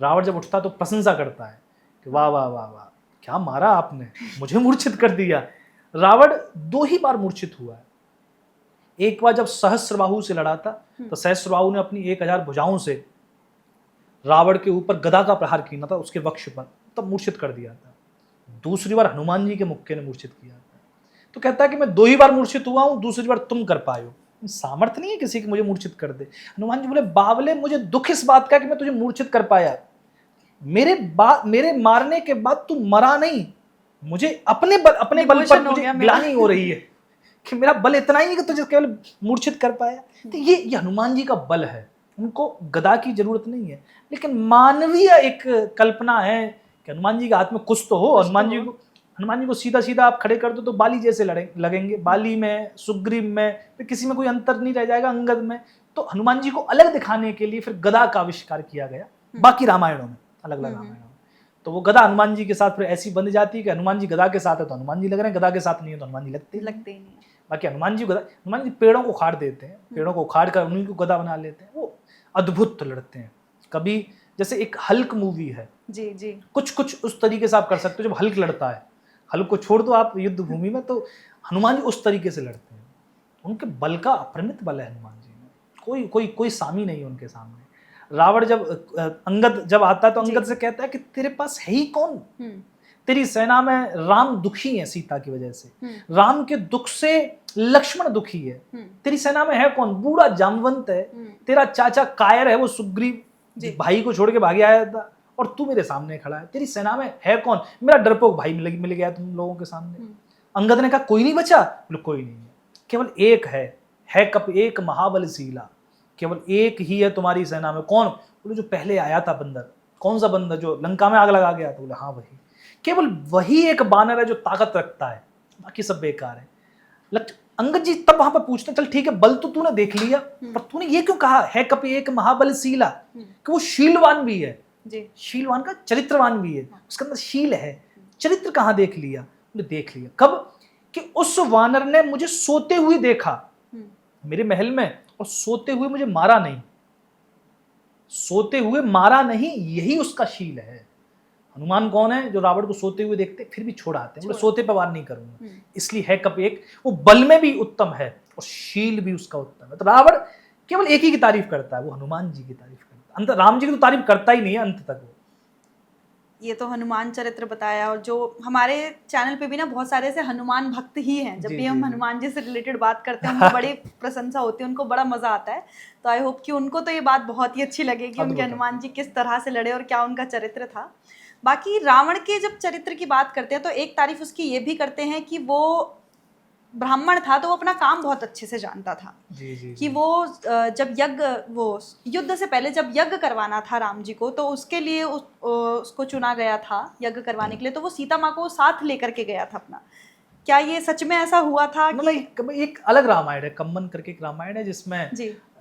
रावण जब उठता तो प्रशंसा करता है कि वाह वाह वाह वाह, क्या मारा आपने, मुझे मूर्छित कर दिया। रावण 2 ही बार मूर्छित हुआ है। एक बार जब सहस्त्रबाहु से लड़ा था, तो सहस्त्रबाहु ने अपनी 1000 भुजाओं से रावण के ऊपर गदा का प्रहार किया था, उसके वक्ष पर, तब मूर्छित कर दिया था। दूसरी बार हनुमान जी के मुक्के ने मूर्छित किया था। तो कहता है कि मैं 2 ही बार मूर्छित हुआ हूं, दूसरी बार तुम कर पाए हो। सामर्थ्य नहीं है किसी की मुझे मूर्छित कर दे। हनुमान जी बोले बावले, मुझे दुख इस बात का कि मैं तुझे मूर्छित कर पाया। मेरे मारने के बाद तू मरा नहीं, मुझे अपने बल पर मुझे ग्लानि हो रही है कि मेरा बल इतना ही है कि तुझे केवल मूर्छित कर पाया। तो ये हनुमान जी का बल है, उनको गदा की जरूरत नहीं है। लेकिन मानवीय एक कल्पना है कि हनुमान जी के हाथ में कुछ तो हो। हनुमान जी को सीधा सीधा आप खड़े कर दो तो बाली जैसे लगेंगे, बाली में, सुग्रीव में, फिर किसी में कोई अंतर नहीं रह जाएगा, अंगद में। तो हनुमान जी को अलग दिखाने के लिए फिर गदा का आविष्कार किया गया। बाकी रामायणों में, अलग अलग रामायणों में तो वो गदा हनुमान जी के साथ फिर ऐसी बंध जाती है कि हनुमान जी गदा के साथ है तो हनुमान जी लग रहे हैं, गदा के साथ नहीं है तो हनुमान जी लगते ही नहीं। बाकी हनुमान जी पेड़ों को उखाड़ देते हैं, पेड़ों को उखाड़ कर उन्हीं को गदा बना लेते हैं। वो अद्भुत लड़ते हैं। कभी जैसे एक हल्क मूवी है, जी कुछ उस तरीके से आप कर सकते हो। जब हल्क लड़ता है, हल्क को छोड़ दो आप युद्ध भूमि में, तो हनुमान जी उस तरीके से लड़ते हैं। उनके बल का अपरिमित बल है हनुमान जी में, कोई सामी नहीं है उनके सामने। रावण जब अंगद जब आता है तो अंगद से कहता है कि तेरे पास है ही कौन, तेरी सेना में राम दुखी है सीता की वजह से, राम के दुख से लक्ष्मण दुखी है, तेरी सेना में है कौन, बूढ़ा जामवंत है, तेरा चाचा कायर है वो सुग्रीव भाई को छोड़ के भाग आया था, और तू मेरे सामने खड़ा है, तेरी सेना में है कौन, मेरा डरपोक भाई मिल गया तुम लोगों के सामने। अंगद ने कहा कोई नहीं बचा, बोले कोई नहीं है, केवल एक है कप एक महाबलशीला, केवल एक ही है तुम्हारी सेना में। कौन? बोले जो पहले आया था बंदर। कौन सा बंदर? जो लंका में आग लगा गया था। बोले हाँ वही, केवल वही एक बानर है जो ताकत रखता है, बाकी सब बेकार है। अंगद जी तब वहां पर पूछते चल ठीक है, बल तो तूने देख लिया, पर तूने ये क्यों कहा है कपि एक महाबलशीला, कि वो शीलवान भी है, शीलवान का चरित्रवान भी है, उसके अंदर शील है, चरित्र कहाँ देख लिया? बोले देख लिया। कब? कि उस वानर ने मुझे सोते हुए देखा मेरे महल में, और सोते हुए मुझे मारा नहीं, सोते हुए मारा नहीं, यही उसका शील है। हनुमान कौन है? जो रावण को सोते हुए देखते फिर भी छोड़ आते हैं, बोले सोते पे वार नहीं करूंगा। इसलिए है कप एक, वो बल में भी उत्तम है और शील भी उसका उत्तम है। तो रावण केवल एक ही की तारीफ करता है, वो हनुमान जी की तारीफ करता है, अंत राम जी की तो तारीफ करता ही नहीं है अंत तक वो। ये तो हनुमान चरित्र बताया, और जो हमारे चैनल पे भी ना बहुत सारे ऐसे हनुमान भक्त ही हैं, जब भी हम हनुमान जी से रिलेटेड बात करते हैं उनको बड़ी प्रशंसा होती है, उनको बड़ा मजा आता है। तो आई होप कि उनको तो ये बात बहुत ही अच्छी लगेगी, उनके हनुमान जी किस तरह से लड़े और क्या उनका चरित्र था। बाकी रावण के जब चरित्र की बात करते हैं तो एक तारीफ उसकी ये भी करते हैं कि वो ब्राह्मण था तो वो अपना काम बहुत अच्छे से जानता था। कि वो जब वो युद्ध से पहले जब यज्ञ करवाना था राम जी को, तो उसके लिए उसको चुना गया था यज्ञ करवाने के लिए, तो वो सीता माँ को साथ लेकर के गया था अपना। क्या ये सच में ऐसा हुआ था? कि एक अलग रामायण है, कम्मन करके एक रामायण है, जिसमें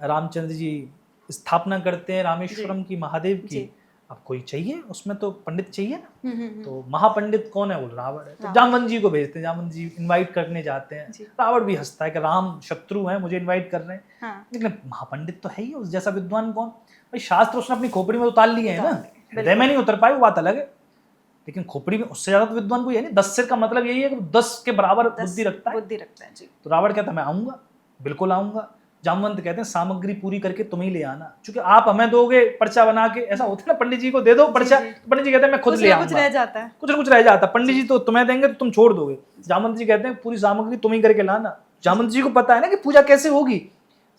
रामचंद्र जी स्थापना करते हैं रामेश्वरम की, महादेव की। अब कोई चाहिए उसमें, तो पंडित चाहिए ना, तो महापंडित कौन है? वो रावण है। तो जामवंत जी को भेजते हैं, जामवंत जी इनवाइट करने जाते हैं। रावण भी हंसता है कि राम शत्रु हैं, मुझे इनवाइट कर रहे हैं। लेकिन महापंडित तो है ही, उस जैसा विद्वान कौन? भाई शास्त्र उसने अपनी खोपड़ी में उतार लिए हैं ना, हृदय में नहीं उतर पाए, वो बात अलग है, लेकिन खोपड़ी में उससे ज्यादा तो विद्वान कोई है नहीं। 10 सिर का मतलब यही है कि 10 के बराबर बुद्धि रखता है जी। तो रावण कहता है मैं आऊंगा, बिल्कुल आऊंगा। जामवंत कहते हैं सामग्री पूरी करके तुम ही ले आना, क्योंकि आप हमें दोगे पर्चा बना के, ऐसा होता है ना, पंडित जी को दे दो पर्चा, पंडित जी कहते हैं मैं खुद ले आऊंगा, कुछ रह जाता है, कुछ ना कुछ रह जाता है, पंडित जी तो तुम्हें देंगे तो तुम छोड़ दोगे, जामवंत जी कहते हैं पूरी सामग्री तुम ही करके लाना। जामवंत जी को पता है ना कि पूजा कैसे होगी,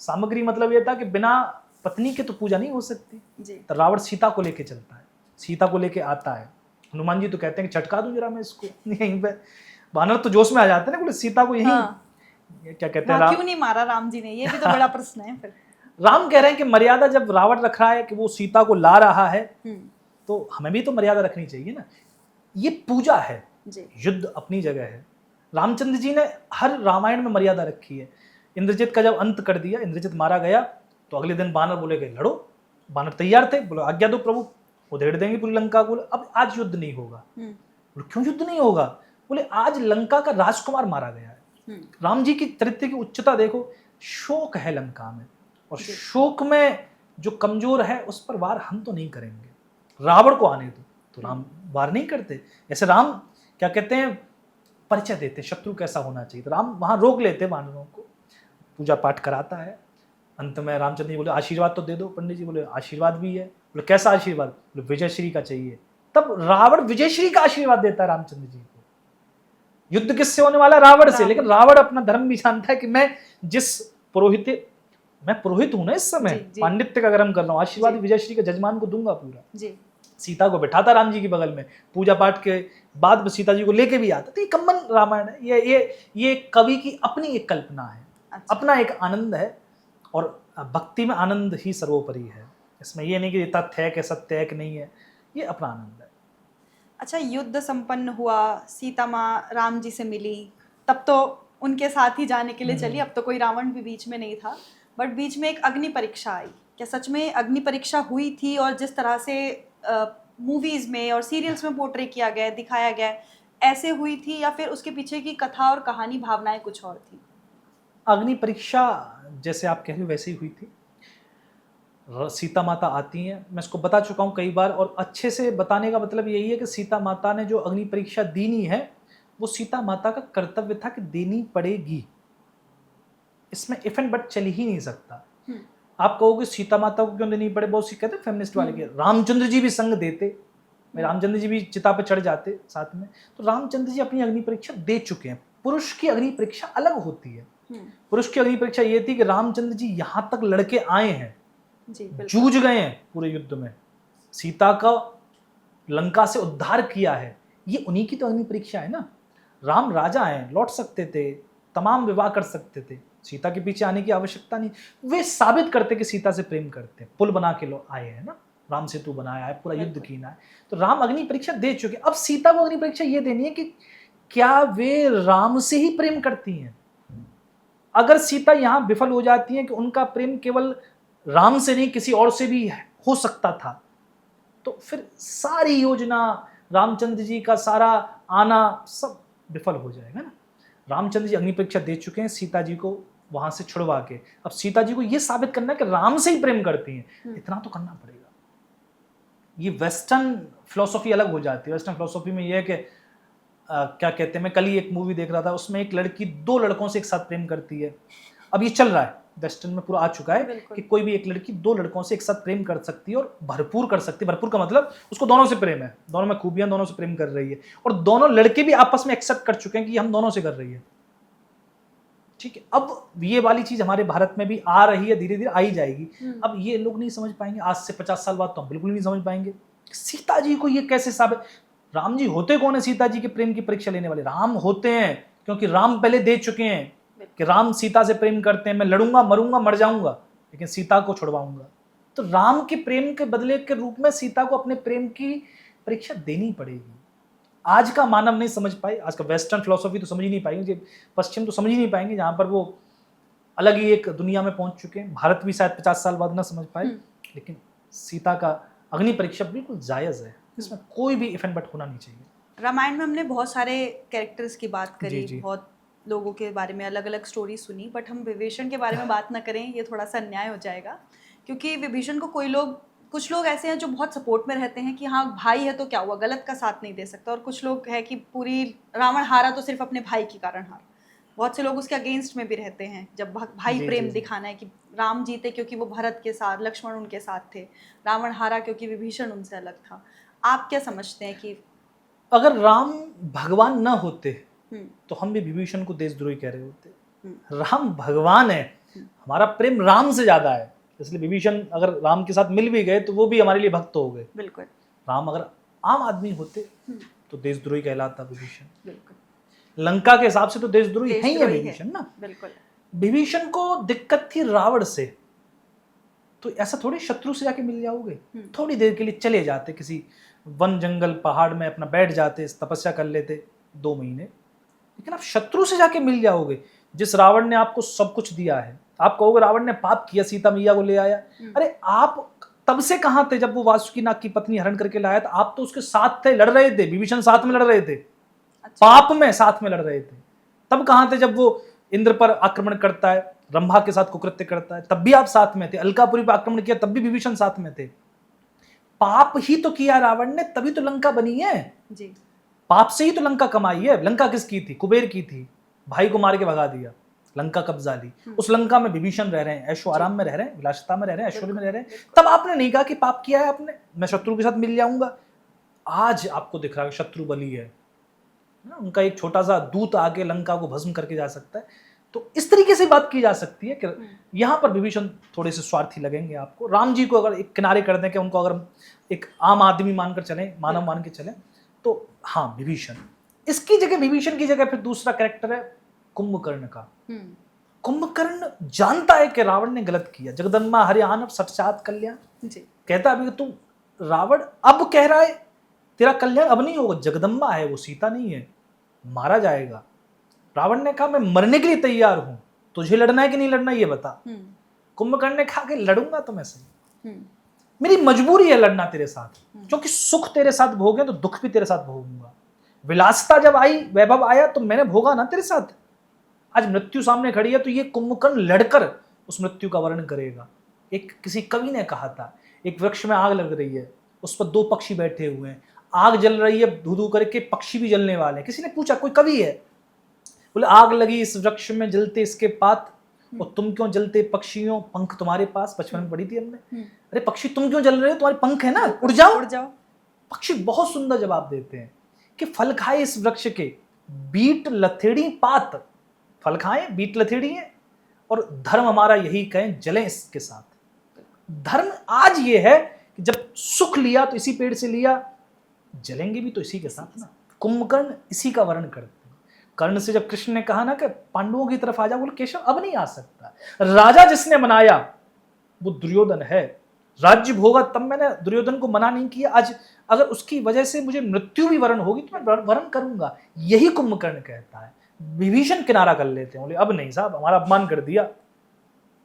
सामग्री मतलब ये था कि बिना पत्नी के तो पूजा नहीं हो सकती। तो रावण सीता को लेके चलता है, सीता को लेके आता है, हनुमान जी तो कहते हैं कि चटका दूं जरा मैं इसको यहीं पे, वानर तो जोश में आ जाते हैं ना, बोले सीता को यहीं क्या कहते हैं, क्यों नहीं मारा राम जी ने, ये भी तो बड़ा प्रश्न है। फिर राम कह रहे हैं कि मर्यादा जब रावण रख रहा है कि वो सीता को ला रहा है तो हमें भी तो मर्यादा रखनी चाहिए ना, ये पूजा है, युद्ध अपनी जगह है। रामचंद्र जी ने हर रामायण में मर्यादा रखी है। इंद्रजित का जब अंत कर दिया, इंद्रजित मारा गया, तो अगले दिन बानर बोले गए लड़ो, बानर तैयार थे, बोलो आज्ञा दो प्रभु, उधेड़ देंगे पूरी लंका को। अब आज युद्ध नहीं होगा। बोले क्यों युद्ध नहीं होगा? बोले आज लंका का राजकुमार मारा गया है। राम जी की चरित्र की उच्चता देखो, शोक है लंका में, और शोक में जो कमजोर है उस पर वार हम तो नहीं करेंगे, रावण को आने दो। तो राम वार नहीं करते, ऐसे राम क्या कहते हैं परिचय देते शत्रु कैसा होना चाहिए, तो राम वहां रोक लेते वानरों को, पूजा पाठ कराता है। अंत में रामचंद्र जी बोले आशीर्वाद तो दे दो। पंडित जी बोले आशीर्वाद भी है। बोले कैसा आशीर्वाद? बोले विजयश्री का चाहिए। तब रावण विजयश्री का आशीर्वाद देता है रामचंद्र जी को। युद्ध किससे होने वाला? रावण से। लेकिन रावण अपना धर्म भी जानता है कि मैं जिस मैं पुरोहित हूं ना इस समय, पांडित्य का कर्म कर रहा हूं, आशीर्वाद विजयश्री के जजमान को दूंगा पूरा। सीता को बिठाता राम जी के बगल में, पूजा पाठ के बाद सीता जी को लेके भी आता। तो ये कम्बन रामायण है, ये कवि की अपनी एक कल्पना है, अपना एक आनंद है, और भक्ति में आनंद ही सर्वोपरि है। इसमें ये नहीं कि तथ्य है कि सत्य है कि नहीं है, ये अपना आनंद है। अच्छा, युद्ध संपन्न हुआ, सीता माँ राम जी से मिली, तब तो उनके साथ ही जाने के लिए चली, अब तो कोई रावण भी बीच में नहीं था, बट बीच में एक अग्नि परीक्षा आई। क्या सच में अग्नि परीक्षा हुई थी? और जिस तरह से मूवीज में और सीरियल्स में पोर्ट्रे किया गया, दिखाया गया, ऐसे हुई थी, या फिर उसके पीछे की कथा और कहानी भावनाएं कुछ और थी? अग्नि परीक्षा जैसे आप कह रहे हो वैसे ही हुई थी। सीता माता आती हैं, मैं इसको बता चुका हूँ कई बार, और अच्छे से बताने का मतलब यही है कि सीता माता ने जो अग्नि परीक्षा देनी है वो सीता माता का कर्तव्य था कि देनी पड़ेगी, इसमें इफ एंड बट चल ही नहीं सकता। आप कहोगे सीता माता को क्यों देनी पड़े, बहुत सी कहते हैं फेमिनिस्ट वाले के, रामचंद्र जी भी संग देते, रामचंद्र जी भी चिता पे चढ़ जाते साथ में। तो रामचंद्र जी अपनी अग्नि परीक्षा दे चुके हैं। पुरुष की अग्नि परीक्षा अलग होती है। पुरुष की अग्नि परीक्षा ये थी कि रामचंद्र जी यहां तक लड़के आए हैं, जूझ गए हैं पूरे युद्ध में, सीता का लंका से उद्धार किया है, ये उन्हीं की तो अग्नि परीक्षा है ना। राम राजा हैं, लौट सकते थे, तमाम विवाह कर सकते थे, सीता के पीछे आने की आवश्यकता नहीं। वे साबित करते कि सीता से प्रेम करते, पुल बना के लोग आए हैं ना, राम सेतु बनाया है, पूरा युद्ध किया है। तो राम अग्नि परीक्षा दे चुके। अब सीता को अग्नि परीक्षा ये देनी है कि क्या वे राम से ही प्रेम करती हैं। अगर सीता यहां विफल हो जाती है कि उनका प्रेम केवल राम से नहीं किसी और से भी हो सकता था, तो फिर सारी योजना, रामचंद्र जी का सारा आना सब विफल हो जाएगा ना। रामचंद्र जी अग्नि परीक्षा दे चुके हैं सीता जी को वहां से छुड़वा के। अब सीता जी को यह साबित करना है कि राम से ही प्रेम करती हैं, इतना तो करना पड़ेगा। ये वेस्टर्न फिलोसॉफी अलग हो जाती है। वेस्टर्न फिलोसॉफी में यह है कि क्या कहते हैं, मैं कल ही एक मूवी देख रहा था, उसमें एक लड़की 2 लड़कों से एक साथ प्रेम करती है। अब ये चल रहा है, वेस्टर्न में पूरा आ चुका है कि कोई भी एक लड़की 2 लड़कों से एक साथ प्रेम कर सकती है और भरपूर कर सकती है। भरपूर का मतलब उसको दोनों से प्रेम है, दोनों में खूबियां, दोनों से प्रेम कर रही है, और दोनों लड़के भी आपस में एक्सेप्ट कर चुके हैं कि हम दोनों से कर रही है। ठीक है, अब ये वाली चीज हमारे भारत में भी आ रही है, धीरे धीरे आई जाएगी। अब ये लोग नहीं समझ पाएंगे, आज से 50 साल बाद तो हम बिल्कुल नहीं समझ पाएंगे। सीता जी को ये कैसे साबित, राम जी होते कौन है सीता जी के प्रेम की परीक्षा लेने वाले? राम होते हैं, क्योंकि राम पहले दे चुके हैं कि राम सीता से प्रेम करते हैं, मैं लड़ूंगा, मरूंगा, मर जाऊंगा, लेकिन सीता को छुड़वाऊंगा। तो राम के प्रेम के बदले के रूप में सीता को अपने प्रेम की परीक्षा देनी पड़ेगी। आज का मानव नहीं समझ पाए, आज का वेस्टर्न फिलोसॉफी तो समझ ही नहीं पाएंगे, पश्चिम तो समझ ही नहीं पाएंगे, जहां पर वो अलग ही एक दुनिया में पहुंच चुके हैं। भारत भी शायद 50 साल बाद ना समझ पाए, लेकिन सीता का अग्नि परीक्षा बिल्कुल जायज है, इसमें कोई भी इफ एंड बट होना नहीं चाहिए। रामायण में हमने बहुत सारे कैरेक्टर्स की बात करी, बहुत लोगों के बारे में अलग अलग स्टोरी सुनी, बट हम विभीषण के बारे में बात ना करें, ये थोड़ा सा अन्याय हो जाएगा। क्योंकि विभीषण को कुछ लोग ऐसे हैं जो बहुत सपोर्ट में रहते हैं कि हाँ भाई है तो क्या हुआ, गलत का साथ नहीं दे सकता, और कुछ लोग है कि पूरी रावण हारा तो सिर्फ अपने भाई के कारण हारा। बहुत से लोग उसके अगेंस्ट में भी रहते हैं, जब भाई जी, प्रेम जी, जी। दिखाना है कि राम जीते क्योंकि वो भरत के साथ, लक्ष्मण उनके साथ थे, रावण हारा क्योंकि विभीषण उनसे अलग था। आप क्या समझते हैं कि अगर राम भगवान न होते हम्म, तो हम भी विभीषण को देशद्रोही कह रहे होते। हम्म, राम भगवान है, हमारा प्रेम राम से ज्यादा है, इसलिए विभीषण अगर राम के साथ मिल भी गए तो वो भी हमारे लिए भक्त हो गए। बिल्कुल, राम अगर आम आदमी होते तो देशद्रोही कहलाता विभीषण। बिल्कुल लंका के हिसाब से तो देशद्रोही है ही है देशद्रोही है, विभीषण ना। बिल्कुल, विभीषण को दिक्कत थी रावण से, तो ऐसा थोड़ी शत्रु से जाके मिल जाओगे। थोड़ी देर के लिए चले जाते किसी वन जंगल पहाड़ में, अपना बैठ जाते, तपस्या कर लेते 2 महीने, लेकिन आप शत्रु से जाके मिल जाओगे। जिस रावण ने आपको सब कुछ दिया है, आप कहोगे रावण ने पाप किया, सीता मैया को ले आया। अरे आप तब से कहां थे जब वो वासुकी नाग की पत्नी हरण करके लाया था? आप तो उसके साथ थे, लड़ रहे थे, विभीषण साथ में लड़ रहे थे, पाप में साथ में लड़ रहे थे। तब कहां थे जब वो इंद्र पर आक्रमण करता है, रंभा के साथ कुकृत्य करता है, तब भी आप साथ में थे। अलकापुरी पर आक्रमण किया, तब भी विभीषण साथ में थे। पाप ही तो किया रावण ने, तभी तो लंका बनी है जी, पाप से ही तो लंका कमाई है। लंका किसकी थी? कुबेर की थी। भाई को मार के भगा दिया, लंका कब्जा ली। उस लंका में विभीषण रह रहे हैं, ऐशो आराम में रह रहे हैं, विलासिता में रह रहे हैं, ऐश्वर्य में रह रहे हैं। तब आपने नहीं कहा कि पाप किया है आपने, मैं शत्रु के साथ मिल जाऊंगा। आज आपको दिख रहा है शत्रु बली है ना, उनका एक छोटा सा दूत आके लंका को भस्म करके जा सकता है। तो इस तरीके से बात की जा सकती है कि यहाँ पर विभीषण थोड़े से स्वार्थी लगेंगे आपको। राम जी को अगर एक किनारे कर दें कि उनको अगर एक आम आदमी मानकर चलें, मानव मान के चलें, तो हाँ विभीषण। इसकी जगह, विभीषण की जगह फिर दूसरा कैरेक्टर है कुंभकर्ण का। कुंभकर्ण जानता है कि रावण ने गलत किया। जगदम्बा हरियाणव सटसात कल्याण कहता है, अभी तुम रावण अब कह रहा है तेरा कल्याण अब नहीं होगा, जगदम्बा है वो, सीता नहीं है, मारा जाएगा। रावण ने कहा मैं मरने के लिए तैयार हूं, तुझे लड़ना है कि नहीं लड़ना ये बता। कुंभकर्ण ने कहा कि लड़ूंगा तो मैं सही, मेरी मजबूरी है लड़ना तेरे साथ, क्योंकि सुख तेरे साथ भोगे तो दुख भी तेरे साथ भोगूंगा। विलासिता जब आई, वैभव आया, तो मैंने भोगा ना तेरे साथ। आज मृत्यु सामने खड़ी है तो ये कुंभकर्ण लड़कर उस मृत्यु का वर्णन करेगा। एक किसी कवि ने कहा था, एक वृक्ष में आग लग रही है, उस पर 2 पक्षी बैठे हुए हैं, आग जल रही है, धू धू करके पक्षी भी जलने वाले हैं। किसी ने पूछा, कोई कवि है, बोले आग लगी इस वृक्ष में जलते इसके पात, और तुम क्यों जलते पक्षियों, पंख तुम्हारे पास। बचपन में पढ़ी थी हमने। अरे पक्षी तुम क्यों जल रहे हो, तुम्हारे पंख है ना, उड़ जाओ उड़ जाओ। पक्षी बहुत सुंदर जवाब देते हैं कि फल खाए इस वृक्ष के, बीट लथेड़ी पात, फल खाए बीट लथेड़ी है, और धर्म हमारा यही कहें जलें इसके साथ। धर्म आज ये है कि जब सुख लिया तो इसी पेड़ से लिया, जलेंगे भी तो इसी के साथ ना। कुंभकर्ण इसी का वर्णन करते हैं। कर्ण से जब कृष्ण ने कहा ना कि पांडवों की तरफ आ जा, बोले केशव अब नहीं आ सकता, राजा जिसने बनाया वो दुर्योधन है, राज्य भोगा तब मैंने दुर्योधन को मना नहीं किया। आज अगर उसकी वजह से मुझे मृत्यु भी वरण होगी तो मैं वरण करूंगा। यही कुंभकर्ण कहता है। विभीषण किनारा कर लेते हैं, बोले अब नहीं साहब, हमारा अपमान कर दिया,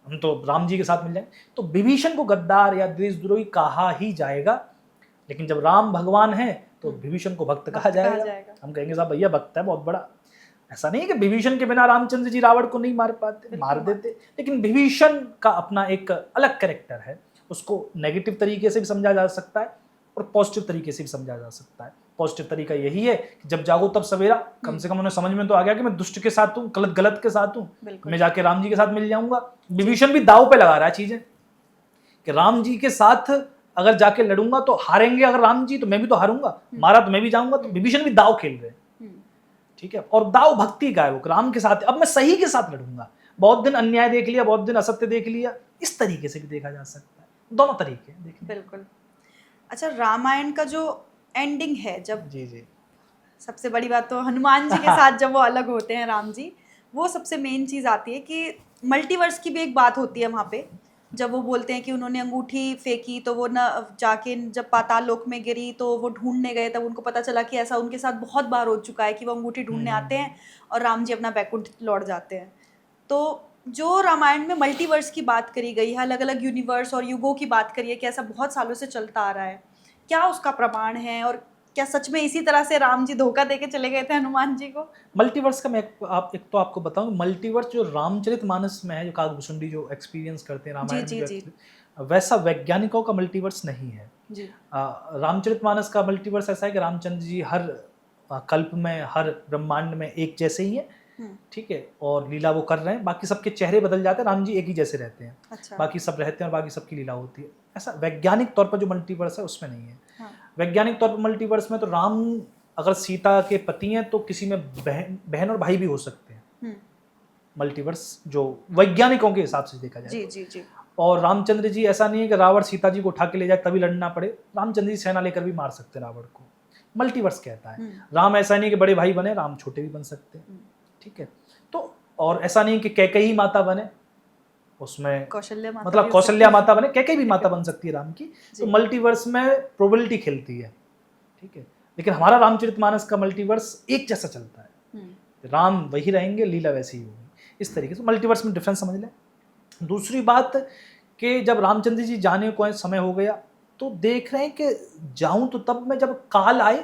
हम तो राम जी के साथ मिल जाएंगे। तो विभीषण को गद्दार या देशद्रोही कहा ही जाएगा, लेकिन जब राम भगवान है तो विभीषण को भक्त कहा जाएगा। हम कहेंगे साहब भैया भक्त है बहुत बड़ा। ऐसा नहीं है कि विभीषण के बिना रामचंद्र जी रावण को नहीं मार पाते, मार देते, लेकिन विभीषण का अपना एक अलग कैरेक्टर है। उसको नेगेटिव तरीके से भी समझा जा सकता है और पॉजिटिव तरीके से भी समझा जा सकता है। पॉजिटिव तरीका यही है कि जब जागो तब सवेरा, कम से कम उन्हें समझ में तो आ गया कि मैं दुष्ट के साथ हूँ, गलत गलत के साथ हूँ, मैं जाके राम जी के साथ मिल जाऊंगा। विभीषण भी दाव पे लगा रहा है चीजें कि राम जी के साथ अगर जाके लड़ूंगा तो हारेंगे अगर राम जी, तो मैं भी तो हारूंगा, मारा तो मैं भी जाऊंगा। तो विभीषण भी दाव खेल रहे हैं, ठीक है। और दाव भक्ति का है, वो राम के साथ, अब मैं सही के साथ लड़ूंगा। बहुत दिन अन्याय देख लिया, बहुत दिन असत्य देख लिया, इस तरीके से भी देखा जा सकता है। दोनों तरीके देखिए। बिल्कुल। अच्छा, रामायण का जो एंडिंग है, जब जी सबसे बड़ी बात तो हनुमान जी के साथ जब वो अलग होते हैं राम जी, वो सबसे मेन चीज़ आती है कि मल्टीवर्स की भी एक बात होती है वहाँ पे। जब वो बोलते हैं कि उन्होंने अंगूठी फेंकी तो वो न जाके जब पाताल लोक में गिरी तो वो ढूंढने गए, तब उनको पता चला कि ऐसा उनके साथ बहुत बार हो चुका है कि वो अंगूठी ढूंढने आते हैं और राम जी अपना बैकुंठ लौट जाते हैं। तो जो रामायण में मल्टीवर्स की बात करी गई है, अलग अलग यूनिवर्स और युगों की बात करी है कि ऐसा बहुत सालों से चलता आ रहा है, क्या उसका प्रमाण है और क्या सच में इसी तरह से राम जी धोखा देके चले गए थे हनुमान जी को? मल्टीवर्स का मैं एक तो आपको बताऊं, मल्टीवर्स जो रामचरितमानस में है, जो काकभूषुंडी जो एक्सपीरियंस करते हैं रामायण में, वैसा वैज्ञानिकों का मल्टीवर्स नहीं है जी। रामचरितमानस का मल्टीवर्स ऐसा है कि रामचंद्र जी हर कल्प में, हर ब्रह्मांड में एक जैसे ही है, ठीक है, और लीला वो कर रहे हैं, बाकी सबके चेहरे बदल जाते हैं, राम जी एक ही जैसे रहते हैं। अच्छा। बाकी सब रहते हैं और बाकी सबकी लीला होती है। ऐसा वैज्ञानिक तौर पर जो मल्टीवर्स है उसमें नहीं है। हाँ। वैज्ञानिक तौर पर मल्टीवर्स में तो राम अगर सीता के पति हैं तो किसी में बहन और भाई भी हो सकते हैं। मल्टीवर्स जो वैज्ञानिकों के हिसाब से देखा जाए। जी जी जी। और रामचंद्र जी ऐसा नहीं है कि रावण सीता जी को उठा के ले जाए तभी लड़ना पड़े, रामचंद्र जी सेना लेकर भी मार सकते हैं रावण को। मल्टीवर्स कहता है। राम ऐसा नहीं कि बड़े भाई बने, राम छोटे भी बन सकते हैं। ठीक है, तो और ऐसा नहीं कि कैकेयी माता बने, उसमें कौशल्या माता मतलब कौशल्या माता बने, कैकेयी भी माता बन सकती है राम की। तो मल्टीवर्स में प्रोबेबिलिटी खेलती है। ठीक है, लेकिन हमारा रामचरितमानस का मल्टीवर्स एक जैसा चलता है। राम वही रहेंगे, लीला वैसी ही होगी। इस तरीके से मल्टीवर्स में डिफरेंस समझ लें। दूसरी बात कि जब रामचंद्र जी जाने को समय हो गया तो देख रहे हैं कि जाऊं तो तब मैं जब काल आए,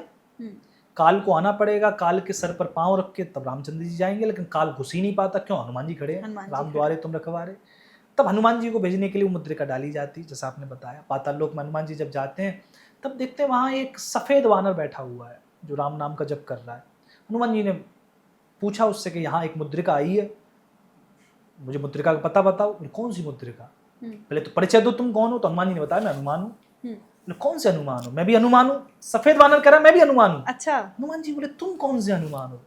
काल को आना पड़ेगा, काल के सर पर पांव रख के तब रामचंद्र जी जाएंगे, लेकिन काल घुस ही नहीं पाता। क्यों? हनुमान जी खड़े हैं, राम द्वारे तुम रखवारे। तब हनुमान जी को भेजने के लिए वो मुद्रिका डाली जाती, जैसा आपने बताया। पाताल लोक में हनुमान जी जब जाते हैं तब देखते हैं वहाँ एक सफ़ेद वानर बैठा हुआ है जो राम नाम का जप कर रहा है। हनुमान जी ने पूछा उससे कि यहाँ एक मुद्रिका आई है, मुझे मुद्रिका का पता बताओ। कौन सी मुद्रिका? पहले तो परिचय दो, तुम कौन हो? तो हनुमान जी ने बताया मैं हनुमान हूँ। कौन से हनुमान हो? मैं भी हनुमान हूँ। सफेद वानर कह रहा मैं भी हनुमान हूँ। अच्छा। हनुमान जी बोले तुम कौन से हनुमान हो?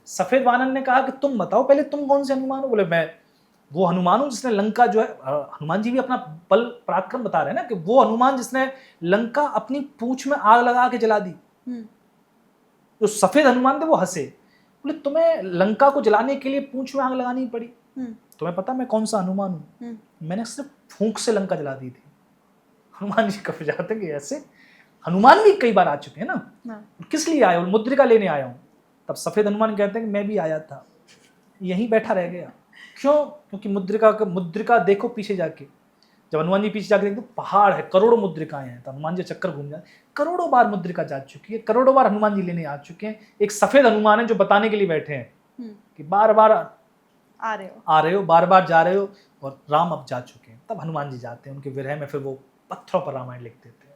सफेद वानर ने कहा कि तुम बताओ पहले तुम कौन से हनुमान हो? बोले मैं वो हनुमान हूँ जिसने लंका जो है, हनुमान जी भी अपना बल पराक्रम बता रहे हैं ना, कि वो हनुमान जिसने लंका अपनी पूंछ में आग लगा के जला दी। जो सफेद हनुमान थे वो हंसे, बोले तुम्हें लंका को जलाने के लिए पूंछ में आग लगानी पड़ी? तुम्हें पता मैं कौन सा हनुमान हूँ? मैंने सिर्फ फूंक से लंका जला दी थी। हनुमान जी कब जाते हैं ऐसे? हनुमान भी कई बार आ चुके हैं ना। किस लिए आए? मुद्रिका लेने आया हूँ। तब सफेद हनुमान कहते हैं कि मैं भी आया था, यहीं बैठा रह गया। क्यों? क्योंकि मुद्रिका देखो पीछे जाके, जब हनुमान जी पीछे जाके देखते पहाड़ है, करोड़ों मुद्रिकाएं हैं। तो हनुमान जी चक्कर घूम जाए, करोड़ों बार मुद्रिका जा चुकी है, करोड़ों बार हनुमान जी लेने आ चुके हैं। एक सफेद हनुमान है जो बताने के लिए बैठे हैं कि बार बार आ रहे हो, बार बार जा रहे हो, और राम अब जा चुके हैं। तब हनुमान जी जाते हैं, उनके विरह में फिर वो पत्थरों पर रामायण लिख देते हैं।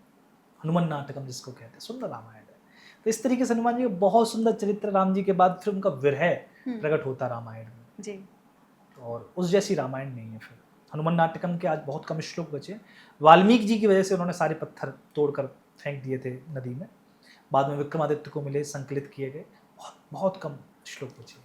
हनुमान नाटकम जिसको कहते हैं, सुंदर रामायण है। तो इस तरीके से हनुमान जी का बहुत सुंदर चरित्र, राम जी के बाद फिर उनका विरह प्रकट होता रामायण में जी। और उस जैसी रामायण नहीं है। फिर हनुमान नाटकम के आज बहुत कम श्लोक बचे। वाल्मीकि जी की वजह से उन्होंने सारे पत्थर तोड़कर फेंक दिए थे नदी में, बाद में विक्रमादित्य को मिले, संकलित किए गए। बहुत कम श्लोक बचे।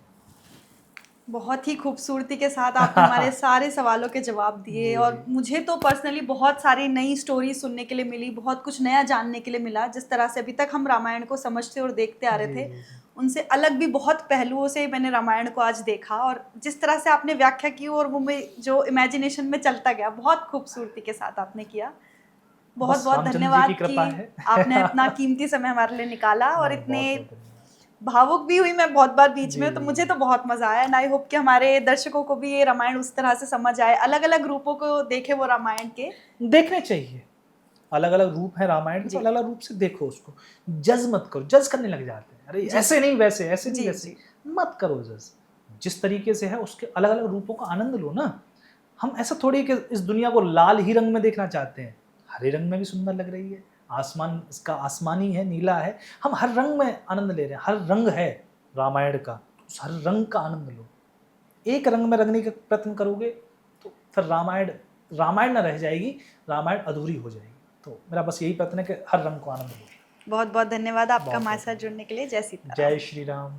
बहुत ही खूबसूरती के साथ आपने हमारे सारे सवालों के जवाब दिए, और मुझे तो पर्सनली बहुत सारी नई स्टोरी सुनने के लिए मिली, बहुत कुछ नया जानने के लिए मिला। जिस तरह से अभी तक हम रामायण को समझते और देखते आ रहे थे, उनसे अलग भी बहुत पहलुओं से मैंने रामायण को आज देखा, और जिस तरह से आपने व्याख्या की और वो में जो इमेजिनेशन में चलता गया, बहुत खूबसूरती के साथ आपने किया। बहुत बहुत धन्यवाद कि आपने अपना कीमती समय हमारे लिए निकाला, और इतने भावुक भी हुई मैं बहुत बार बीच में, तो मुझे तो बहुत मजा आया। एंड आई होप कि हमारे दर्शकों को भी ये रामायण उस तरह से समझ आए, अलग अलग रूपों को देखे वो रामायण के। देखने चाहिए, अलग अलग रूप है रामायण के, तो अलग अलग रूप से देखो उसको। जज मत करो, जज करने लग जाते हैं, अरे ऐसे नहीं वैसे, ऐसे नहीं वैसे, मत करो जज। जिस तरीके से है उसके अलग अलग रूपों का आनंद लो ना। हम ऐसा थोड़ी कि इस दुनिया को लाल ही रंग में देखना चाहते हैं, हरे रंग में भी सुंदर लग रही है। आसमान इसका आसमानी है, नीला है, हम हर रंग में आनंद ले रहे हैं। हर रंग है रामायण का, उस हर रंग का आनंद लो। एक रंग में रंगने का प्रयत्न करोगे तो फिर रामायण न रह जाएगी, रामायण अधूरी हो जाएगी। तो मेरा बस यही प्रयत्न है कि हर रंग को आनंद लो। बहुत बहुत धन्यवाद आपका हमारे साथ जुड़ने के लिए। जय सीताराम। जय श्री राम।